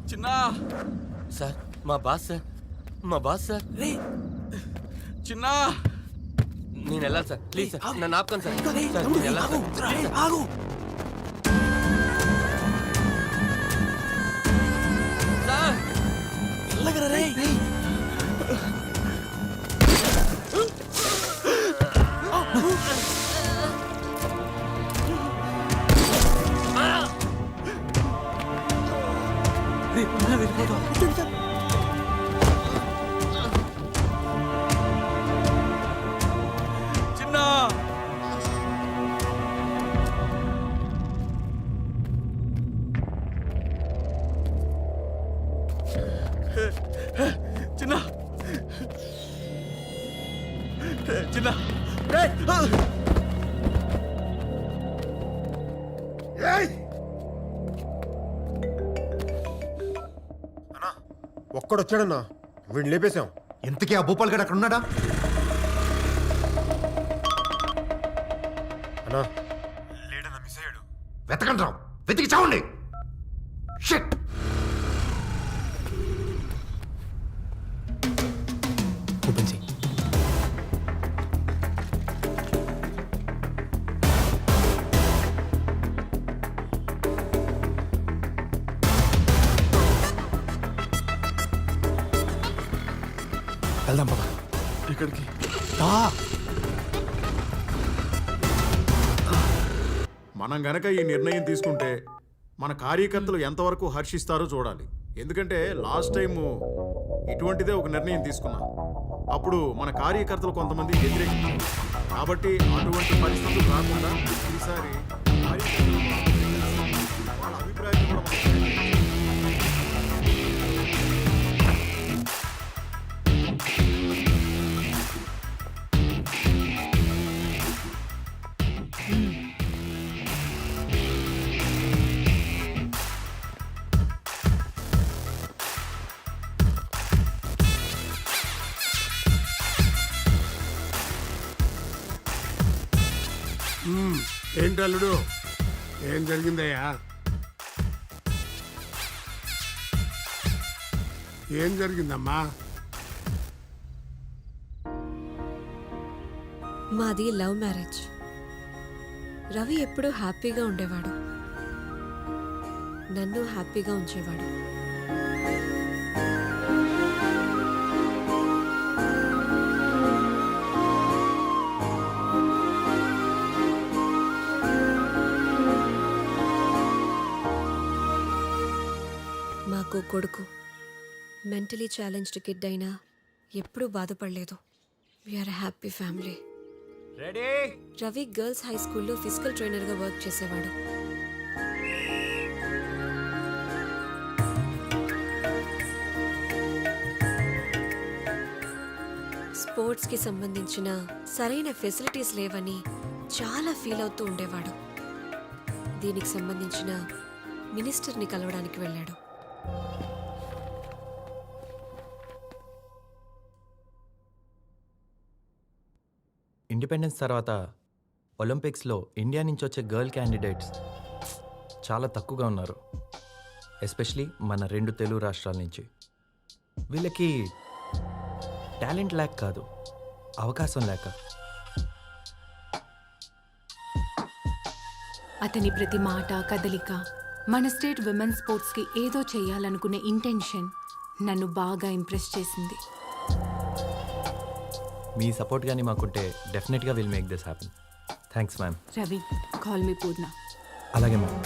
చిన్నా సార్ మా బాస్ సార్, మా బాస్ సార్. చిన్నా నేను వెళ్ళాలి సార్, ప్లీజ్ సార్ నన్ను ఆపుకోండి సార్. సార్ నేను వెళ్ళాలి సార్. ఆగు. సార్ వెళ్ళగరా రే. చిన్నా చిన్నా చిన్నా ఒక్కడొచ్చాడన్నా, వీడిని లేపేశాం. ఎంతకీ ఆ భూపాల్ గడు అక్కడ ఉన్నాడా? లేడన్నా మిస్ అయ్యాడు. వెతకండి రావు, వెతికి చావండి. షిట్. ఓపెన్ చేయి. వెళ్దాం బాబా. ఇక్కడికి మనం గనక ఈ నిర్ణయం తీసుకుంటే మన కార్యకర్తలు ఎంతవరకు హర్షిస్తారో చూడాలి. ఎందుకంటే లాస్ట్ టైం ఇటువంటిదే ఒక నిర్ణయం తీసుకున్నాం. అప్పుడు మన కార్యకర్తలు కొంతమంది వ్యతిరేకించారు. కాబట్టి అటువంటి పరిస్థితులు రాకుండా ఈసారి కార్యకర్తలు వాళ్ళ అభిప్రాయం కూడా ఏంటి అల్లుడు, ఏం జరిగిందయ్యా? ఏం జరిగిందమ్మా? మాది లవ్ మ్యారేజ్. రవి ఎప్పుడూ హ్యాపీగా ఉండేవాడు, నన్ను హ్యాపీగా ఉంచేవాడు. మాకు కొడుకు మెంటలీ ఛాలెంజ్డ్ కిడ్ అయినా ఎప్పుడూ బాధపడలేదు. We are happy family. Ravi girls high స్కూల్లో ఫిజికల్ ట్రైనర్గా వర్క్ చేసేవాడు. స్పోర్ట్స్కి సంబంధించిన సరైన ఫెసిలిటీస్ లేవని చాలా ఫీల్ అవుతూ ఉండేవాడు. దీనికి సంబంధించిన మినిస్టర్ని కలవడానికి వెళ్ళాడు. ఇండిపెండెన్స్ తర్వాత ఒలింపిక్స్లో ఇండియా నుంచి వచ్చే గర్ల్ క్యాండిడేట్స్ చాలా తక్కువగా ఉన్నారు. ఎస్పెషలీ మన 2 తెలుగు రాష్ట్రాల నుంచి. వీళ్ళకి టాలెంట్ లేక కాదు, అవకాశం లేక. అతని ప్రతి మాట కదలిక, మన స్టేట్ విమెన్ స్పోర్ట్స్కి ఏదో చేయాలనుకునే ఇంటెన్షన్ నన్ను బాగా ఇంప్రెస్ చేసింది. మీ సపోర్ట్ కానీ మాకుంటే డెఫినెట్గా will make this happen. Thanks ma'am. Ravi, call me Poorna. అలాగే మ్యామ్.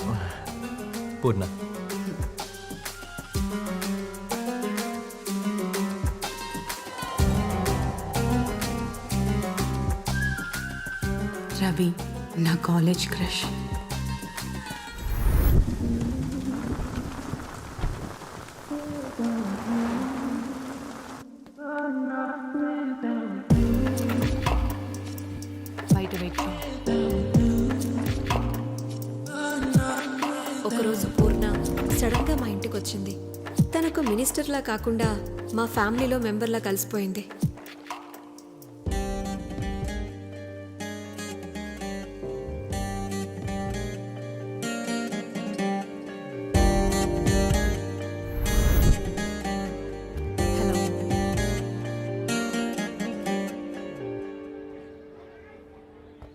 పూర్ణ. రవి నా కాలేజ్ క్రష్. బయట వెయిట్ చేయి. ఒకరోజు పూర్ణ సడన్గా మా ఇంటికి వచ్చింది. తనకు మినిస్టర్లా కాకుండా మా ఫ్యామిలీలో మెంబర్లా కలిసిపోయింది.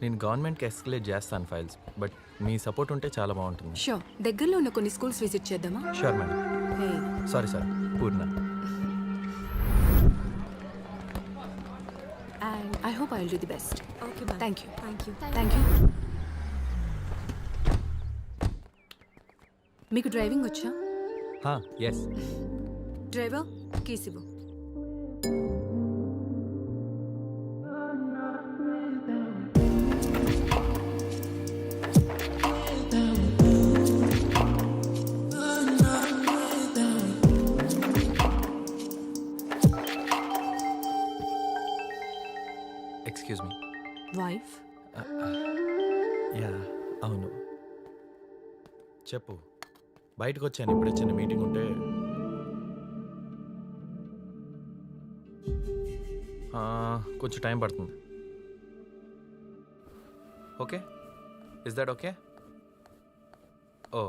నేను గవర్నమెంట్కి ఎస్కలేట్ చేస్తాను ఫైల్స్, బట్ మీ సపోర్ట్ ఉంటే చాలా బాగుంటుంది. షూర్. దగ్గరలో ఉన్న కొన్ని స్కూల్స్ విజిట్ చేద్దామా? Sure madam. Sorry Purna. And I hope I will do the best. Okay, thank you. Thank you. Thank you. మీకు డ్రైవింగ్ వచ్చా? ఎస్. డ్రైవర్, కీస్ ఇవ్వు. Excuse me. వైఫ్? యా, అవును. చెప్పు. బయటకు వచ్చాను, ఇప్పుడే చిన్న మీటింగ్ ఉంటే. కొంచెం టైం పడుతుంది. Okay, Is that okay? Oh,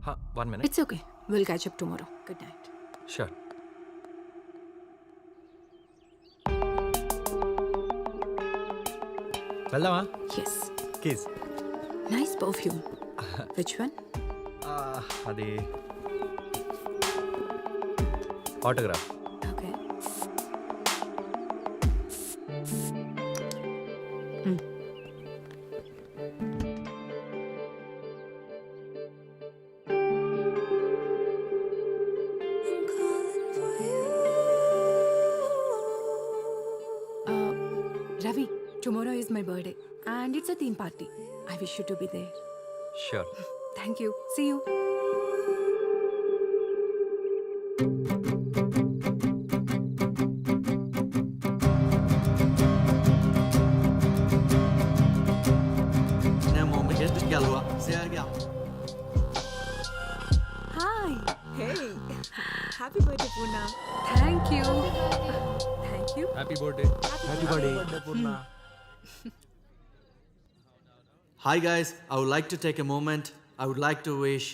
huh, 1 minute. It's okay will catch up tomorrow. Good night. Sure. వెళ్దామా? Yes. Keys. Nice perfume. Which one? అది autograph. Okay. Ravi, tomorrow is my birthday and it's a theme party. I wish you to be there. Sure. Thank you. See you. Hi. Hey, happy birthday, Puna. Thank you. Thank you. Happy birthday. Happy birthday, Purna. Hi guys, I would like to take a moment. I would like to wish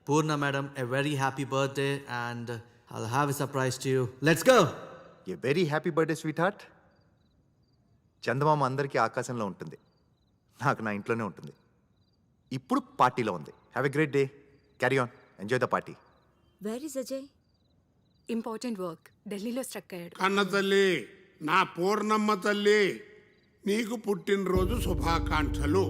Purna madam a very happy birthday and I'll have a surprise to you. Let's go! A very happy birthday sweetheart. చందమామ అందరికీ ఆకాశంలో ఉంటుంది, నాకు నా ఇంట్లోనే ఉంటుంది. ఇప్పుడు పార్టీలో ఉంది. Have a great day. Carry on, enjoy the party. Where is Ajay? Important work ఢిల్లీలో స్ట్రక్ అయ్యాడు. కన్న తల్లి, నా పూర్ణమ్మ తల్లి, నీకు పుట్టినరోజు శుభాకాంక్షలు.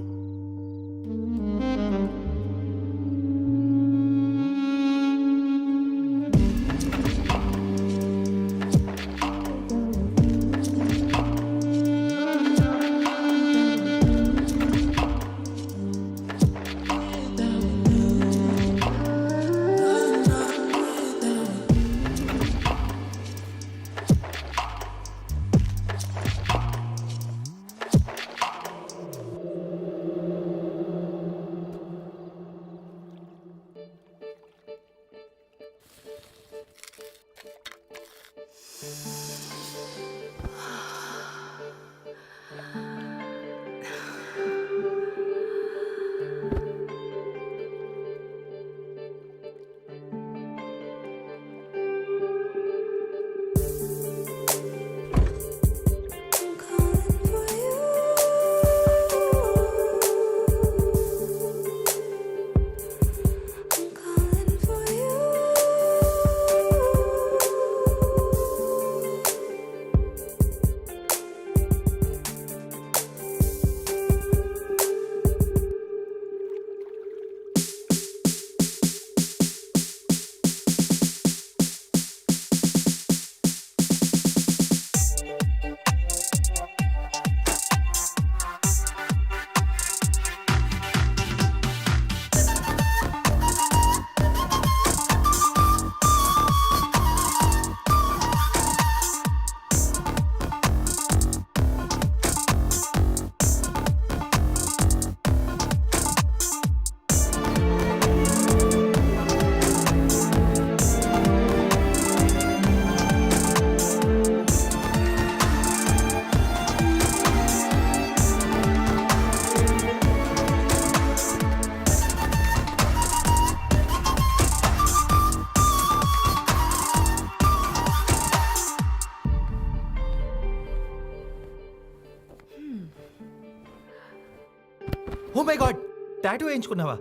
ఓ మై గాడ్, టాటూ వేయించుకున్నావా?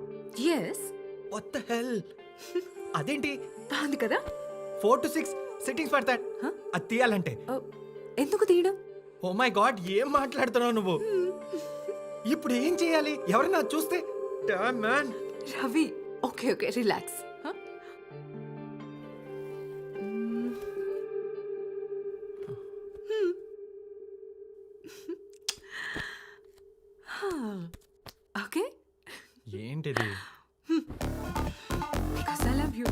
ఎస్. What the hell? అదేంటి బాగుంది కదా? 4 to 6 సిట్టింగ్స్ పడతాడు అది తీయాలంటే. ఎందుకు తీయడం? ఓ మై గాడ్, ఏం మాట్లాడుతున్నావు నువ్వు? ఇప్పుడు ఏం చేయాలి? ఎవరైనా చూస్తే? Damn man. Ravi, okay okay relax. Okay. ఏంటిది? Because I love you.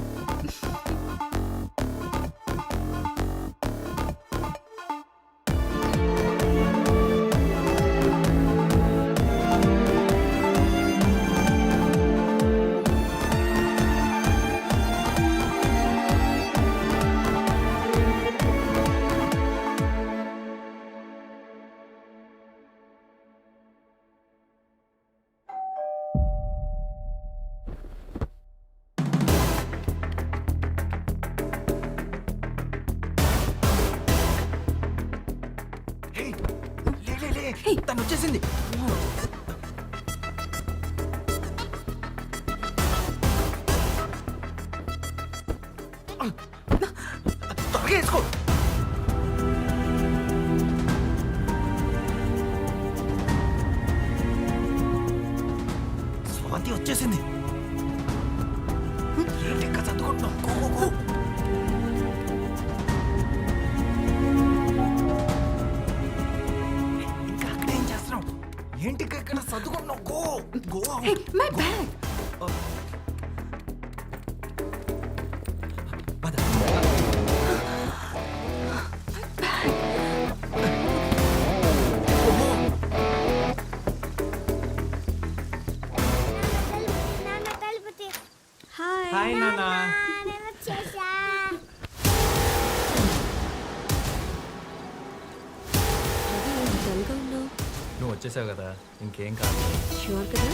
తను వచ్చేసింది. త్వరగా వేసుకో. స్వాతి వచ్చేసింది. ఏంటి ఇంకా చదువుకుంటున్నావు? Go, go, go. ఇంకా అక్కడే ఏం చేస్తున్నావు? ఏంటి ఇంకా ఇక్కడ చదువుకుంటున్నావు? Go, go. My bag. Hi నాన్న. డల్గా ఉన్నావు. నువ్వు వచ్చేసావు కదా, ఇంకేం కాదు. ష్యూర్ కదా?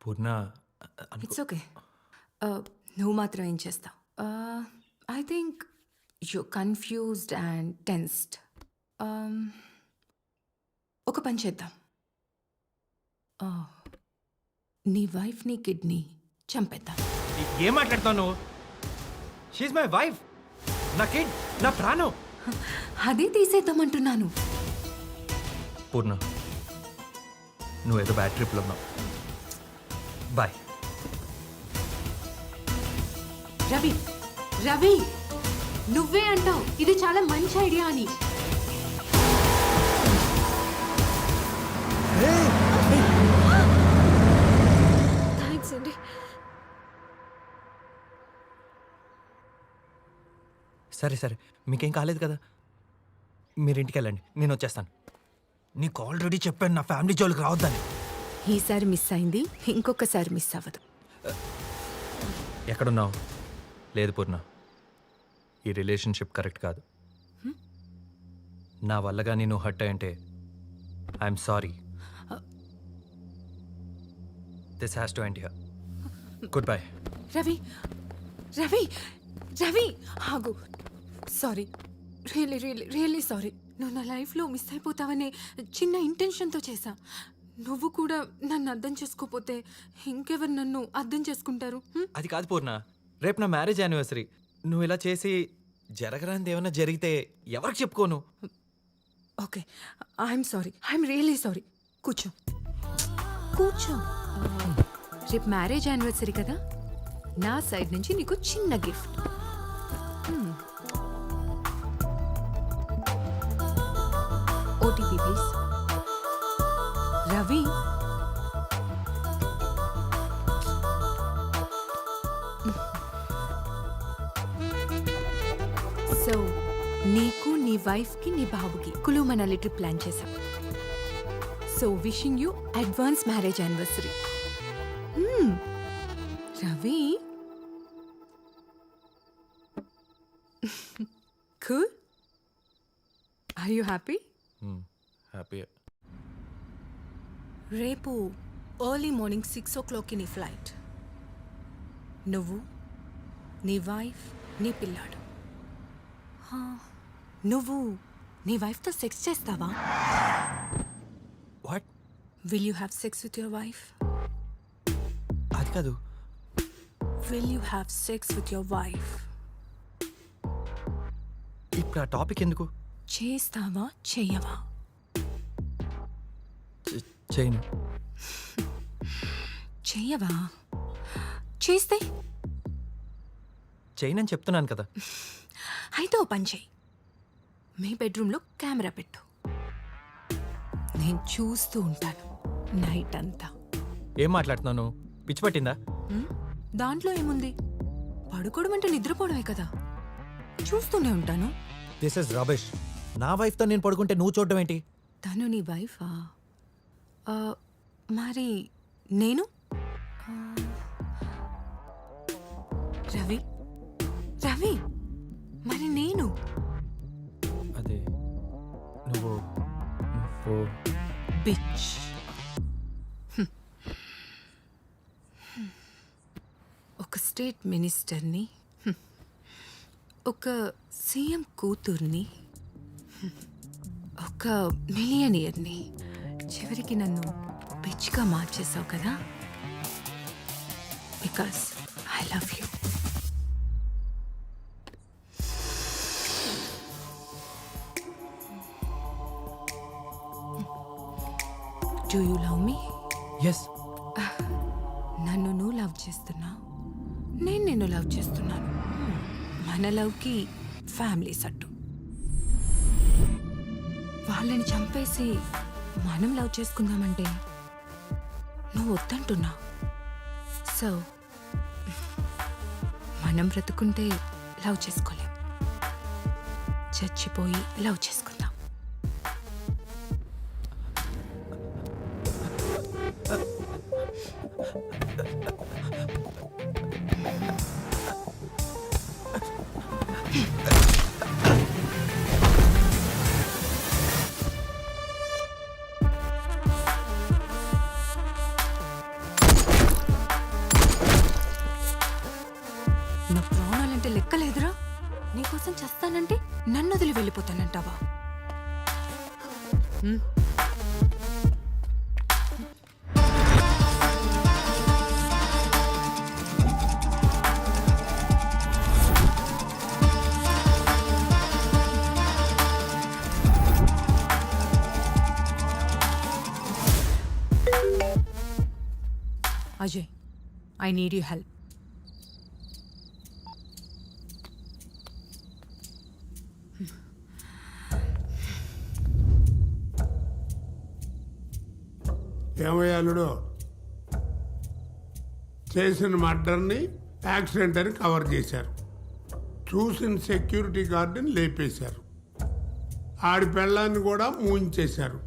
పూర్ణ, ఇట్స్ ఓకే. నువ్వు మాత్రం ఏం చేస్తావు? I think you confused and tensed. ఒక పని చేద్దాం. నీ వైఫ్ని కిడ్నీ చంపేద్దాం. ఏం మాట్లాడుతావు నువ్వు? షీఈ్ మై వైఫ్, నా కిడ్, నా ప్రాణం. అదే తీసేద్దామంటున్నాను. పూర్ణ, నువ్వేదో బ్యాడ్ ట్రిప్లో ఉన్నావు. బాయ్. రవి, రవి, నువ్వే అంటావు ఇది చాలా మంచి ఐడియా అని. థ్యాంక్స్ అండి. సరే సరే, మీకేం కాలేదు కదా, మీరు ఇంటికి వెళ్ళండి, నేను వచ్చేస్తాను. నీకు ఆల్రెడీ చెప్పాను నా ఫ్యామిలీ జోలికి రావద్దని. ఈసారి మిస్ అయింది, ఇంకొకసారి మిస్ అవ్వదు. ఎక్కడున్నావు? లేదు పూర్ణ, ఈ రిలేషన్షిప్ కరెక్ట్ కాదు. నా వల్లగా నేను హర్ట్ అయ్యంటే I'm sorry. This has to end here. Goodbye. Ravi, Ravi, Ravi, ఆగు. Sorry, really really really sorry. నువ్వు నా లైఫ్లో మిస్ అయిపోతావనే చిన్న ఇంటెన్షన్తో చేశా. నువ్వు కూడా నన్ను అర్థం చేసుకోపోతే ఇంకెవరు నన్ను అర్థం చేసుకుంటారు? అది కాదు పూర్ణ, రేపు నా మ్యారేజ్ యానివర్సరీ. నువ్వు ఇలా చేసి జరగరానిది ఏమైనా జరిగితే ఎవరికి చెప్పుకోను? Okay, I'm sorry, I'm really sorry. కూర్చో, కూర్చో. రేపు మ్యారేజ్ యానివర్సరీ కదా, నా సైడ్ నుంచి నీకు చిన్న gift. OTP please. Ravi, so నీకు, నీ వైఫ్కి, నీ బాబుకి కులు మనాలి ట్రిప్ ప్లాన్ చేశాం. So wishing you advance marriage anniversary. Ravi, cool? Are you happy? Happy. రేపు ఎర్లీ మార్నింగ్ 6 o'clockకి నీ ఫ్లైట్. నువ్వు, నీ వైఫ్, నీ పిల్లాడు. నువ్వు నీ వైఫ్తో సెక్స్ చేస్తావా? What? Will you have sex with your wife? అది కాదు. Will you have sex with your wife? ఇప్పుడు ఆ టాపిక్ ఎందుకు? చేస్తావా, చెయ్యవా? చేయను. చెయ్యవా? చేస్తే? చేయనని చెప్తున్నాను కదా. అయితే ఓ పని చెయ్యి, మీ బెడ్రూమ్లో కెమెరా పెట్టు, నేను చూస్తూ ఉంటాను నైట్ అంతా. ఏం మాట్లాడుతున్నాను? పిచ్చి పట్టిందా? దాంట్లో ఏముంది? పడుకోవడం అంటే నిద్రపోవడమే కదా, చూస్తూనే ఉంటాను. This is rubbish. నా వైఫ్తో నేను పడుకుంటే నువ్వు చూడడం ఏంటి? తను నీ వైఫా? మరి నేను? రవి రవి మరి నేను అదే నువ్వు నువ్వు బిచ్. ఒక స్టేట్ మినిస్టర్ని, ఒక సీఎం కూతుర్ని, ఒక మిలియనియర్ని, చివరికి నన్ను బిచ్గా మార్చేసావు కదా. Because I love you. Do you love me? Yes. నన్ను నువ్వు లవ్ చేస్తున్నావు, నేను నిన్ను లవ్ చేస్తున్నాను. మన లవ్కి ఫ్యామిలీ సట్టు. వాళ్ళని చంపేసి మనం లవ్ చేసుకుందామంటే నువ్వు వద్దంటున్నావు. సో మనం బ్రతుకుంటే లవ్ చేసుకోలేం, చచ్చిపోయి లవ్ చేసుకుందాం. నా ప్రాణాలంటే లెక్కలేదురా. నీకోసం చేస్తానంటే నన్ను వదిలి వెళ్ళిపోతానంటావా? Ajay, I need you help. ఏమయ్యాలుడు చేసిన మర్డర్ని యాక్సిడెంట్ అని కవర్ చేశారు. చూసిన సెక్యూరిటీ గార్డుని లేపేశారు. ఆడి పెళ్ళాన్ని కూడా మూయించేశారు.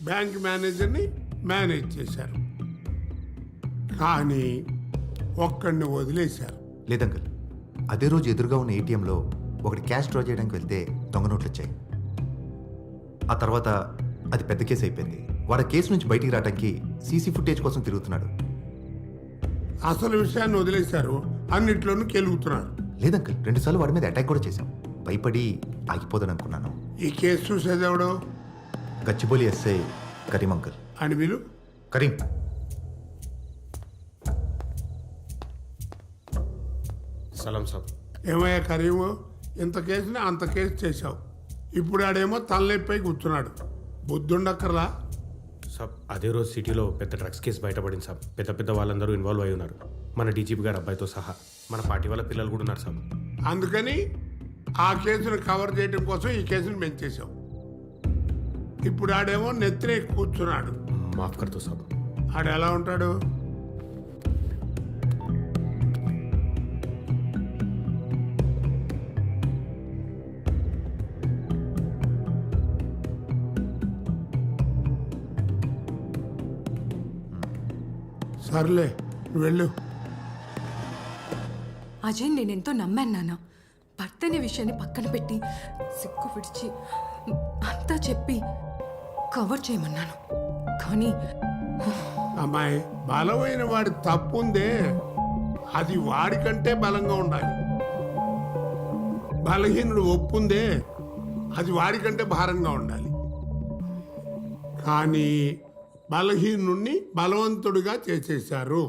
బ్యాంక్ మేనేజర్ని మేనేజ్ చేశారు. కానీ ఒక్కడిని వదిలేశారు. లేదంకల్, అదే రోజు ఎదురుగా ఉన్న ఏటీఎంలో ఒకటి క్యాష్ డ్రా చేయడానికి వెళ్తే దొంగ నోట్లు వచ్చాయి. ఆ తర్వాత అది పెద్ద కేసు అయిపోయింది. వాడు కేసు నుంచి బయటికి రావడానికి సీసీ ఫుటేజ్ కోసం తిరుగుతున్నాడు. అసలు విషయాన్ని వదిలేశారు, అన్నిట్లోనూ కెలుగుతున్నారు. లేదంకల్, 2 సార్లు వాడి మీద అటాక్ కూడా చేశాం. భయపడి ఆగిపోదని అనుకున్నాను. ఈ కేసు చూసేదెవడో? Gachibowli SI Kareem uncle. అని వీలు కరీం. సలాం సాబ్. ఏమయ్యా కరీము, ఇంత కేసుని అంత కేసు చేశావు. ఇప్పుడు ఆడేమో తలనొప్పై కూర్చున్నాడు. బుద్ధుండక్కర్లా? సాబ్, అదే రోజు సిటీలో పెద్ద డ్రగ్స్ కేసు బయటపడింది సాబ్. పెద్ద పెద్ద వాళ్ళందరూ ఇన్వాల్వ్ అయి ఉన్నారు, మన డీజీపీ గారు అబ్బాయితో సహా. మన పార్టీ వాళ్ళ పిల్లలు కూడా ఉన్నారు సాబ్. అందుకని ఆ కేసును కవర్ చేయడం కోసం ఈ కేసును పెంచేశాం. ఇప్పుడు ఆడేమో నెత్తినే కూర్చున్నాడు. మాఫ్ కర్తో సాబ్. ఆడు ఎలా ఉంటాడు? సర్లే, నువ్వు వెళ్ళు. అజయ్, నేనెంతో నమ్మాను నాన్న. భర్త అనే విషయాన్ని పక్కన పెట్టి సిగ్గు విడిచి అంతా చెప్పి కవర్ చేయమన్నాను. కానీ అమ్మాయి, బలమైన వాడి తప్పుందే, అది వాడికంటే బలంగా ఉండాలి. బలహీనుడు ఒప్పుందే, అది వాడికంటే భారంగా ఉండాలి. కానీ బలహీనుణ్ణి బలవంతుడిగా చేసేశారు.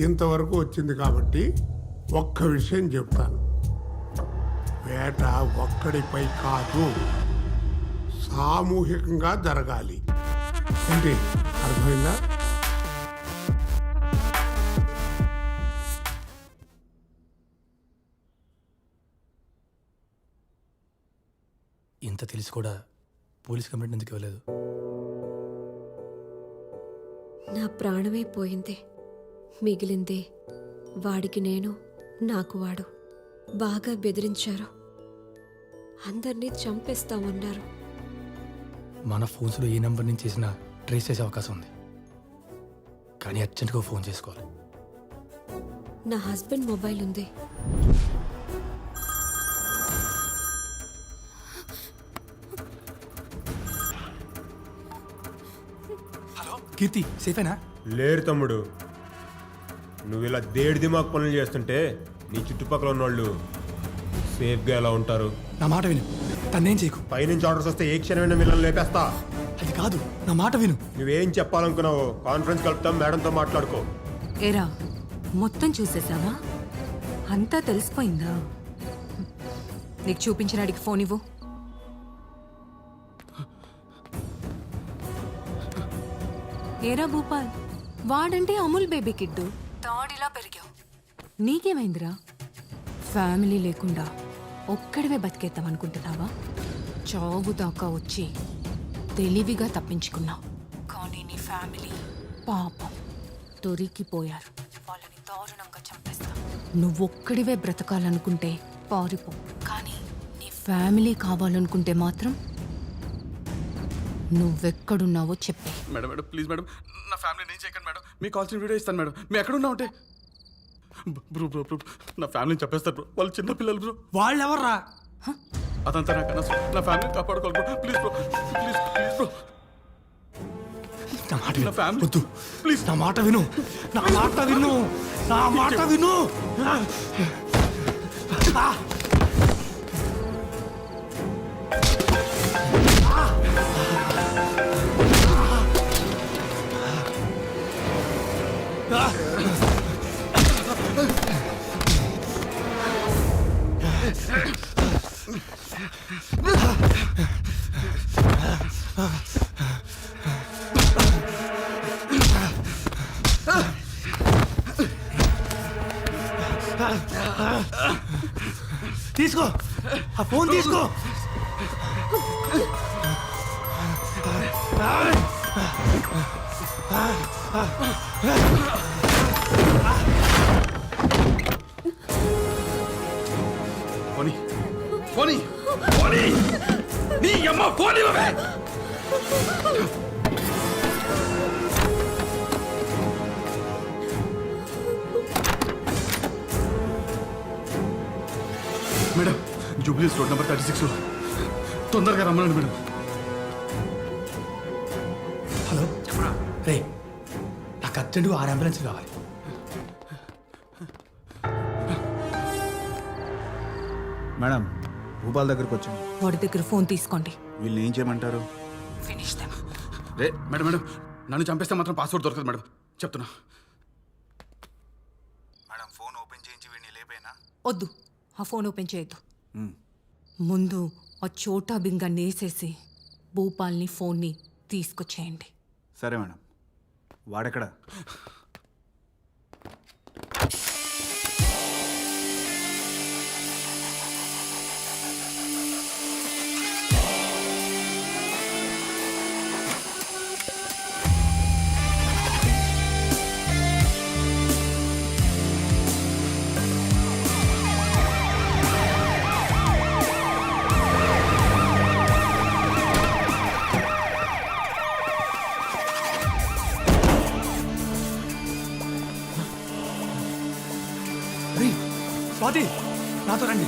ఇంతవరకు వచ్చింది కాబట్టి ఒక్క విషయం చెప్తాను. వేట ఒక్కడిపై కాదు, సామూహికంగా జరగాలి. ఏంటి, అర్థమైందా? ఇంత తెలిసి కూడా పోలీస్ కంప్లైంట్ ఎందుకు ఇవ్వలేదు? నా ప్రాణమే పోయింది, మిగిలింది వాడికి నేను, నాకు వాడు. బాగా బెదిరించారు, అందరినీ చంపేస్తామన్నారు. మన ఫోన్స్లో ఏ నెంబర్ నుంచి చేసినా ట్రేస్ చేసే అవకాశం ఉంది. కానీ అర్జెంట్గా ఫోన్ చేసుకోవాలి. నా హస్బెండ్ మొబైల్ ఉంది. హలో కీర్తి, సేఫేనా? లేరు తమ్ముడు, నువ్వు ఇలా దేడి దిమాగ్ పనులు చేస్తుంటే నీ చుట్టుపక్కల ఉన్నోళ్ళు సేఫ్గా ఎలా ఉంటారు? నా మాట విను, తన్నేం చేయకు. పైనుంచి ఆర్డర్స్ వస్తే ఏ క్షణమైనా మిమ్మల్ని లేపేస్తా. అది కాదు, నా మాట విను. నువ్వేం చెప్పాలనుకున్నావో కాన్ఫరెన్స్ కలుపుతాం, మేడంతో మాట్లాడుకో. ఏరా మొత్తం చూసేసావా? అంతా తెలిసిపోయిందా? నీకు చూపించిన అడిగి ఫోన్ ఇవ్వు. ఏరా భూపాల్, వాడంటే అమూల్ బేబీ కిడ్డు, తాడిలా పెరిగావు. నీకేమైందిరా? ఫ్యామిలీ లేకుండా ఒక్కడివే బతికేద్దాం అనుకుంటున్నావా? చావు దాకా వచ్చి తెలివిగా తప్పించుకున్నావు. కానీ నీ ఫ్యామిలీ పాపం దొరికిపోయారు. వాళ్ళని దారుణంగా చంపేస్తా. నువ్వొక్కడివే బ్రతకాలనుకుంటే పారిపో, కానీ నీ ఫ్యామిలీ కావాలనుకుంటే మాత్రం నువ్వెక్కడున్నావో చెప్పే. మేడం మేడం ప్లీజ్ మేడం, నా ఫ్యామిలీ నేను చేయకండి మేడం. మీకు కావాల్సిన వీడియో ఇస్తాను మేడం. మీరు ఎక్కడున్నా ఉంటే బ్రో బ్రో బ్రో నా ఫ్యామిలీని చెప్పేస్తారు బ్రో. వాళ్ళు చిన్న పిల్లలు బ్రో. వాళ్ళు ఎవర్రా? అదంతా నాకు అనవసరం. నా ఫ్యామిలీని కాపాడుకోవాలి bro. Please bro, please please bro. నా మాట విను. వద్దు ప్లీజ్, నా మాట విను. నా మాట విను. నా మాట విను. తీసుకో, ఆ ఫోన్ తీసుకో. పోనీ పోనీ పోనీ, నీ అమ్మ పోనీ బాబే. మేడం, జూబ్లీస్ రోడ్ నెంబర్ 36 తొందరగా రమ్మనండి మేడం. హలో చెప్పరా రే, నాకు అర్జెంటుగా 6 అంబులెన్స్ కావాలి. మేడం, భూపాల్ దగ్గరకు వచ్చాను. వాడి దగ్గర ఫోన్ తీసుకోండి. వీళ్ళని ఏం చేయమంటారు? Finish them. రే మేడం మేడం, నన్ను చంపేస్తే మాత్రం పాస్వర్డ్ దొరకదు మేడం, చెప్తున్నా. మేడం, ఫోన్ ఓపెన్ చేయించి వీడిని లేపేనా? వద్దు, ఆ ఫోన్ ఓపెన్ చేయొద్దు. ముందు ఆ చోటా బింగాన్ని వేసేసి భూపాల్ని ఫోన్ని తీసుకొచ్చేయండి. సరే మేడం. వాడెక్కడ? స్వాతి, నాతో రండి.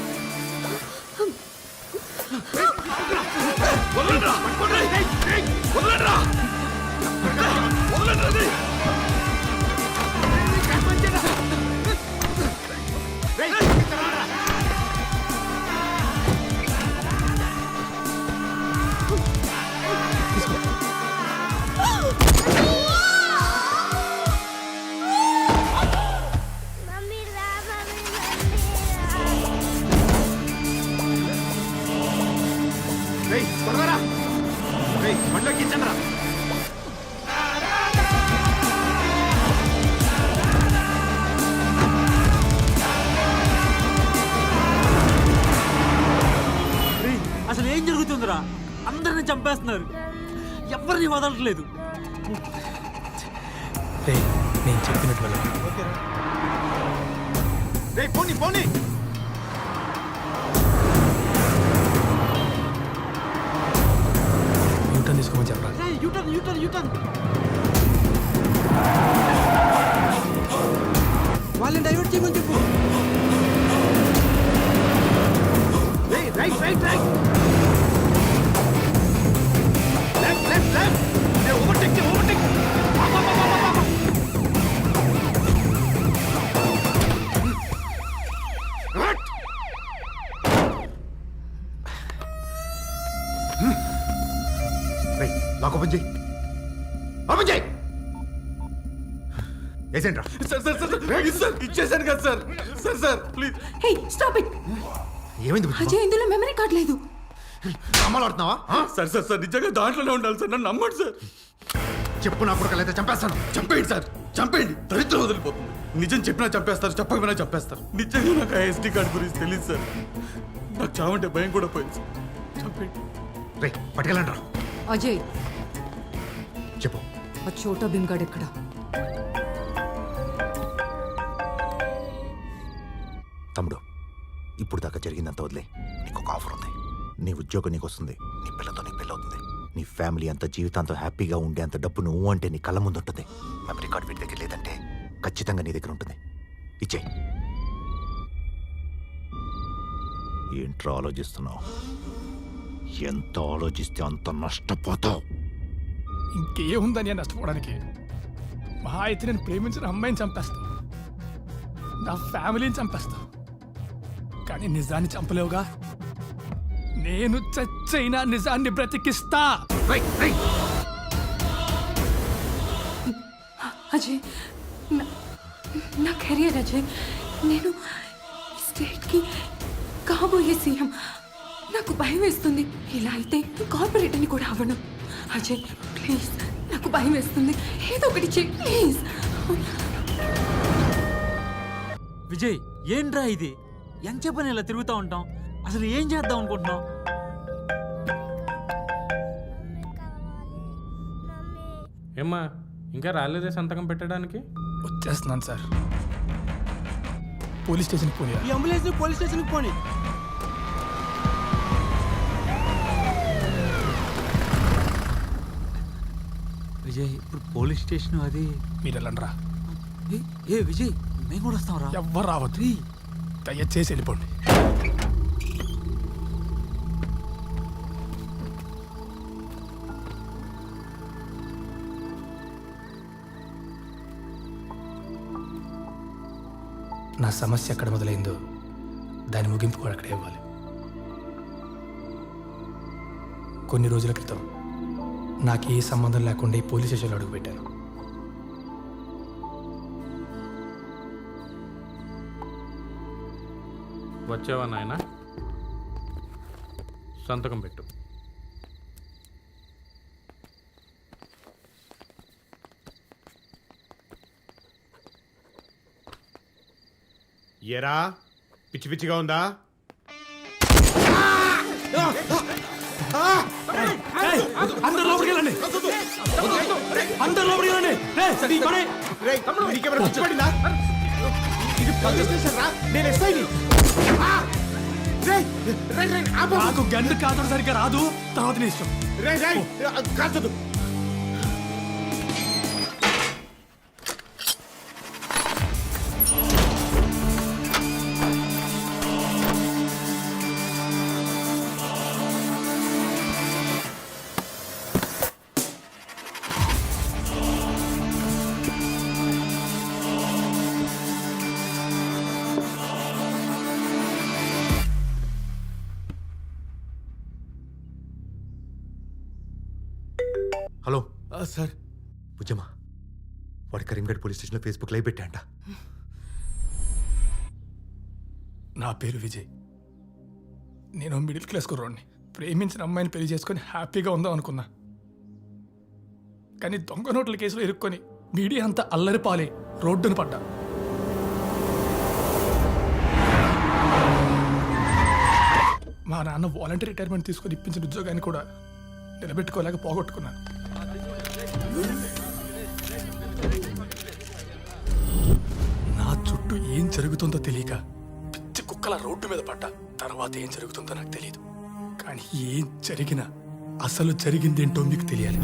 అసలు ఏం జరుగుతుందిరా? అందరిని చంపేస్తున్నారు, ఎవరిని వదలట్లేదు. రే, నేను చెప్పినట్టు వెళ్ళండి. రే పోనీ పోనీ. యూటర్న్ తీసుకోమని చెప్పరా. U turn U turn U turn. Lock open చేయి. ఓపెన్ చేయి. ఏసేంట్రా. సార్ సార్ సార్ సార్ ఇచ్చేసాను కదా sir. Sir sir please. Hey stop it. ఏమైంది అజయ్ ఇందులో మెమరీ కార్డ్ లేదు. అమ్మలు ఆడుతున్నావా? సార్ సార్ సార్ నిజంగా దాంట్లోనే ఉండాలి సార్, నన్ను నమ్మండి సార్. చెప్పు నా కొడుకలైతే చంపేస్తాను. చంపేయండి సార్, చంపేయండి. దరిద్రం వదిలిపోతుంది. నిజం చెప్పినా చంపేస్తారు, చెప్పకపోయినా చంపేస్తారు. నిజంగా నాకు ఆ ఎస్టీ కార్డు గురించి తెలియదు సార్. నాకు చావంటే భయం కూడా పోయింది సార్. చంపేయండి. రే పట్టుకెళ్ళండి రా. అజయ్ చెప్పు. ఆ చోటా భీమ్గాడ్ ఎక్కడ? తమ్ముడు, ఇప్పుడు దాకా జరిగిందంత వదిలే. నీకు ఒక ఆఫర్ ఉంది. నీ ఉద్యోగం నీకు వస్తుంది, నీ పిల్లతో నీ పెళ్ళి అవుతుంది, నీ ఫ్యామిలీ అంత జీవితాంతం హ్యాపీగా ఉండే అంత డబ్బు నువ్వు అంటే నీ కళ్ళ ముందు ఉంటుంది. మెమరీ కార్డు వీటి దగ్గర లేదంటే ఖచ్చితంగా నీ దగ్గర ఉంటుంది. ఇచ్చేయి. ఏంట్రా ఆలోచిస్తున్నావు? ఎంత ఆలోచిస్తే అంత నష్టపోతావు. ఇంకేముందని నేను నష్టపోవడానికి? మహా అయితే నేను ప్రేమించిన అమ్మాయిని చంపేస్తా, నా ఫ్యామిలీని చంపేస్తా, కానీ నిజాన్ని చంపలేవుగా. నేను చచ్చైనా నిజాన్ని బ్రతికిస్తా. అజయ్ నా కెరియర్ అజయ్. నేను ఈ స్టేట్కి కాబోయే సీఎం. నాకు భయం వేస్తుంది. ఇలా అయితే కార్పొరేట్ అని కూడా అవ్వను. అజయ్ ప్లీజ్, నాకు భయం వేస్తుంది. ఏదో ఒకటి చెయ్యి ప్లీజ్. విజయ్ ఏంట్రా ఇది? ఎంత చెప్పని ఇలా తిరుగుతూ ఉంటాం? అసలు ఏం చేద్దాం అనుకుంటున్నావు? ఏమ్మా ఇంకా రాలేదే సంతకం పెట్టడానికి? వచ్చేస్తున్నాను సార్. పోలీస్ స్టేషన్కి పోనీ. ఈ అంబులెన్స్ పోలీస్ స్టేషన్కి పోనీ. విజయ్ ఇప్పుడు పోలీస్ స్టేషన్ అది. మీరు వెళ్ళండి రా. ఏ విజయ్ మేము కూడా వస్తాం రా. ఎవ్వరు రావద్దు, దయచేసి వెళ్ళిపోండి. నా సమస్య ఎక్కడ మొదలైందో దాని ముగింపు కూడా అక్కడే ఇవ్వాలి. కొన్ని రోజుల క్రితం నాకు ఏ సంబంధం లేకుండా ఈ పోలీస్ స్టేషన్లో అడుగుపెట్టాను. వచ్చావా నాయన? సంతకం పెట్టు. ఎరా పిచ్చి పిచ్చిగా ఉందా? అందరూ లోపలికి వెళ్ళండి. అందరూ లోపలికి వెళ్ళండి. నీకెవరు పిచ్చిపడిందా? ఇది పోలీస్ స్టేషన్ రా, నేను ఎస్ఐని. నాకు గన్ను కాదు సరిగ్గా రాదు, తర్వాత నీ ఇష్టం. కాదు. Hello sir. బుజ్జమ్మ, వాడు కరీంగఢ్ పోలీస్ స్టేషన్లో ఫేస్బుక్ లైవ్ పెట్టాంట. నా పేరు విజయ్. నేను మిడిల్ క్లాస్ కుర్రోడిని. ప్రేమించిన అమ్మాయిని పెళ్లి చేసుకొని హ్యాపీగా ఉందాం అనుకున్నా. కానీ దొంగ నోట్ల కేసులో ఇరుక్కొని మీడియా అంతా అల్లరి పాలే రోడ్డును పడ్డా. మా నాన్న వాలంటీర్ రిటైర్మెంట్ తీసుకొని ఇప్పించిన ఉద్యోగాన్ని కూడా నిలబెట్టుకోలేక పోగొట్టుకున్నాను. నా చుట్టూ ఏం జరుగుతుందో తెలియక పిచ్చి కుక్కల రోడ్డు మీద పడ్డా. తర్వాత ఏం జరుగుతుందో నాకు తెలియదు, కానీ ఏం జరిగినా అసలు జరిగిందేంటో మీకు తెలియాలి.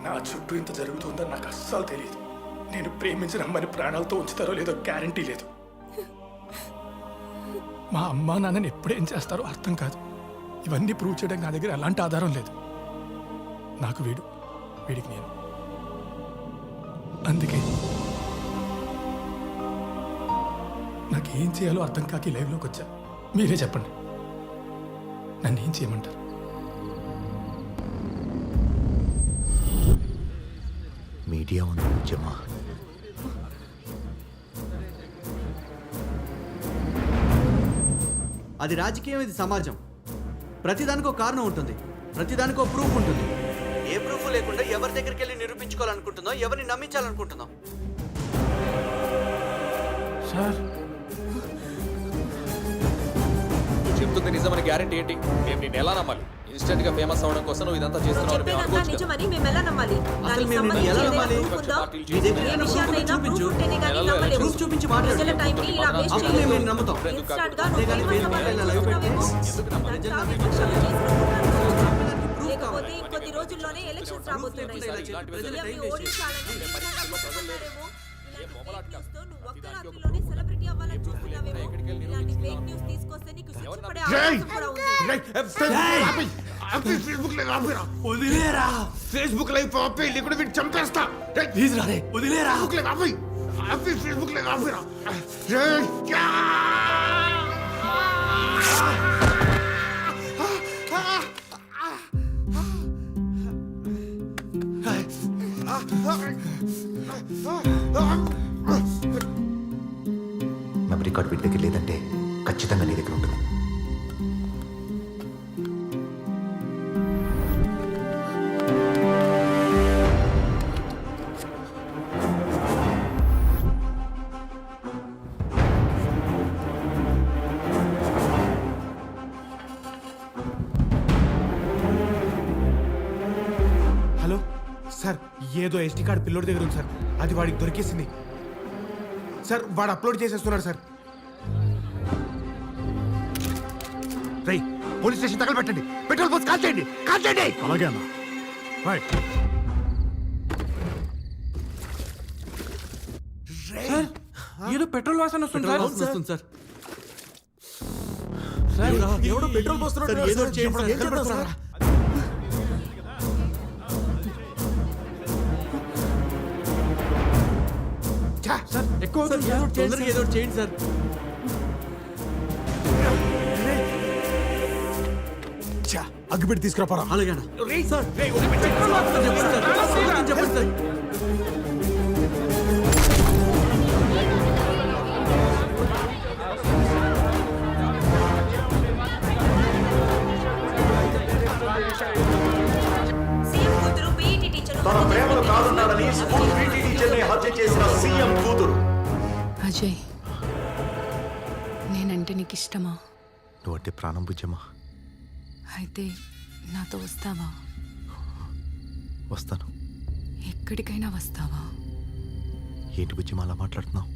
నా చుట్టూ ఇంత జరుగుతుందని నాకు అస్సలు తెలియదు. నేను ప్రేమించిన అమ్మని ప్రాణాలతో ఉంచుతారో లేదో గ్యారంటీ లేదు. మా అమ్మా నాన్నని ఎప్పుడేం చేస్తారో అర్థం కాదు. ఇవన్నీ ప్రూవ్ చేయడానికి నా దగ్గర ఎలాంటి ఆధారం లేదు. నాకు వీడికి నేను. అందుకే నాకేం చేయాలో అర్థం కాక లైవ్లోకి వచ్చా. మీరే చెప్పండి, నన్ను ఏం చేయమంటారు? మీడియా ఉంది బుజ్జమ్మ. అది రాజకీయం, ఇది సమాజం. ప్రతిదానికి ఒక కారణం ఉంటుంది, ప్రతిదానికి ఒక ప్రూఫ్ ఉంటుంది. ఏ ప్రూఫ్ లేకుండా ఎవరి దగ్గరికి వెళ్ళి నిరూపించుకోవాలనుకుంటుందో, ఎవరిని నమ్మించాలనుకుంటుందో. సార్, చెప్తుంది నిజమని గ్యారెంటీ ఏంటి? మేము నేను ఎలా నమ్మాలి? ఇన్స్టెంట్ గా ఫేమస్ అవడం కోసం నువ్వు ఇదంతా చేస్తున్నావు అని మేము అనుకోవచ్చు కదా. నిజమని మేము ఎలా నమ్మాలి? అసలు మేము నిన్ను ఎలా నమ్మాలి? నీ దగ్గర ఏ విషయాన్నైనా చూపించు. proof ఉంటేనే కానీ నమ్మలేము. ప్రూఫ్ చూపించి మాట్లాడు. ప్రజల టైంని ఇలా వేస్ట్ అప్పుడు చేయలేము. మేము నమ్ముతాం. Instant గా నువ్వు అంతేగాని famous వేరే అవ్వాలని లైవ్ పెట్టి చూస్తున్నావేమో. ఎందుకు నమ్మాలి? దానికి తామే పక్షాలు లేకపోతే ఇంకొద్ది రోజుల్లోనే ఎలక్షన్స్ రాబోతున్నాయి. సీఎంని ఓడించాలని నిజంగా కోరుకుంటున్నారేమో. ఇలాంటి fake newsతో నువ్వు ఒక్క రాత్రిలోనే సెలబ్రిటీ అవ్వాలని చూస్తున్నావేమో. ఇలాంటి ఫేక్ న్యూస్ తీసుకొస్తే నీకు శిక్షపడే అవకాశం కూడా ఉంది. వదిలేరా ఫేస్బుక్ లైవ్ ఆపే లేకుండా వీడు చంపేస్తా. ప్లీజ్ రా రే, వదిలేరా ఫేస్బుక్ లైవ్ ఆపేరా. మెమరీ కార్డ్ వీటి దగ్గర లేదంటే ఖచ్చితంగా నీ దగ్గర ఉంటుంది. హలో సార్, ఏదో ఎస్టీ కార్డ్ పిల్లోడి దగ్గర ఉంది సార్. అది వాడికి దొరికేసింది సార్. వాడు అప్లోడ్ చేసేస్తున్నాడు సార్. రై, పోలీస్ స్టేషన్ తగలబెట్టండి. పెట్రోల్ పోసి కాల్చేయండి, కాల్చేయండి. అలాగే అన్న. రైట్. ఏదో పెట్రోల్ వాసన వస్తుంది సార్. ఎవడో పెట్రోల్ పోస్తున్నాడు. ఏదో చేయండి సార్. ఎక్కువ తొందరగా ఏదో చేయండి సార్. అగ్గిపెట్టి తీసుకురా. అలాగే సార్. చెప్పండి సార్. సీఎం కూతురు పీఈటీ టీచర్ తన ప్రేమను కాదున్నాడని స్కూల్ పీటీ టీచర్ని హత్య చేసిన సీఎం కూతురు. అజయ్, నేనంటే నీకు ఇష్టమా? నువ్వంటే ప్రాణం బుజ్జమ్మా. అయితే నాతో వస్తావా? వస్తాను. ఎక్కడికైనా వస్తావా? ఏంటి బుజ్జమ్మ అలా మాట్లాడుతున్నావు?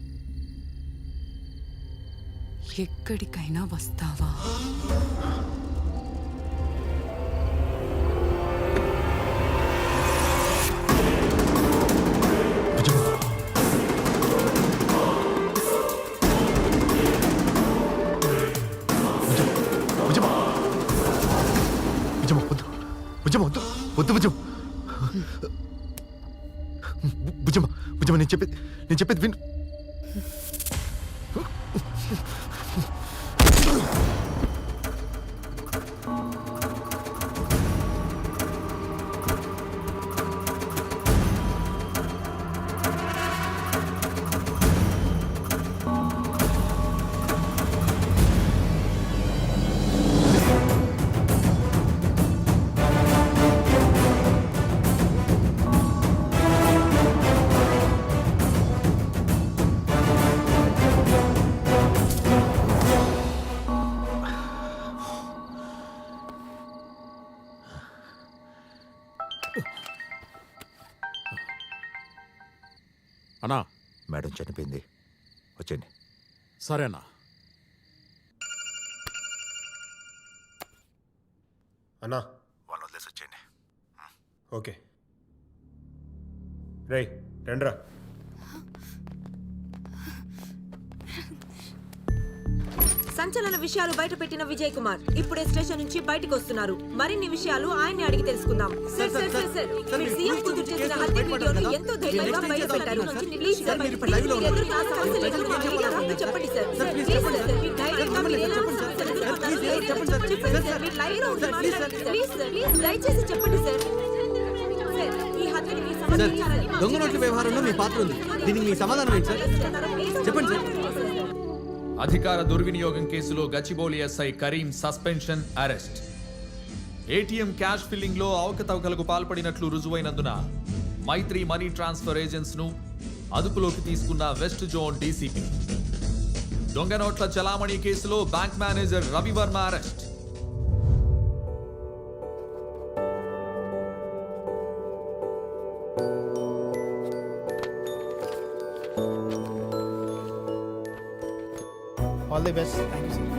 ఎక్కడికైనా వస్తావా? బుజ్జమ్మ నేను చెప్పేది విను. అన్నా, మేడం చనిపోయింది, వచ్చేయండి. సరేనా? అన్నా, వాళ్ళు వదిలేసి వచ్చేయండి. ఓకే. రేయ్ రండ్రా. సంచలన విషయాలు బయట పెట్టిన విజయ్ కుమార్ ఇప్పుడే స్టేషన్ నుంచి బయటకు వస్తున్నారు. మరిన్ని విషయాలు ఆయన్ని అడిగి తెలుసుకుందాం. సార్ సార్ సార్ సార్ మీరు సీఎం కూతురు చేసిన హత్య వీడియోను ఎంతో ధైర్యంగా బయట పెట్టారు. ప్లీజ్ సార్ మీరు ఎదురు నా సమస్యలు ఎదురు మీరు చెప్పండి సార్. ప్లీజ్ సార్ మీరు ధైర్యంగా మీరు ఎలా సమస్యలు ఎదుర్కొంటారో చెప్పండి సార్. మీరు లైవ్లో ఉంటున్నారు. ప్లీజ్ సార్ ప్లీజ్ దయచేసి చెప్పండి సార్. సార్ ఈ హత్యని మీ సమర్థించాలని మా దొంగ నోట్ల వ్యవహారంలో మీ పాత్ర ఉంది. దీనికి మీ సమాధానం ఏంటి సార్? చెప్పండి సార్. అధికార దుర్వినియోగం కేసులో Gachibowli SI Karim suspension, arrest. ATM cash filling లో అవకతవకలకు పాల్పడినట్లు రుజువైనందున మైత్రి మనీ ట్రాన్స్ఫర్ ఏజెంట్స్ ను అదుపులోకి తీసుకున్న వెస్ట్ జోన్ డీసీపీ. దొంగ నోట్ల చలామణి కేసులో bank manager Ravi Varma arrest. All the best. Thank you sir.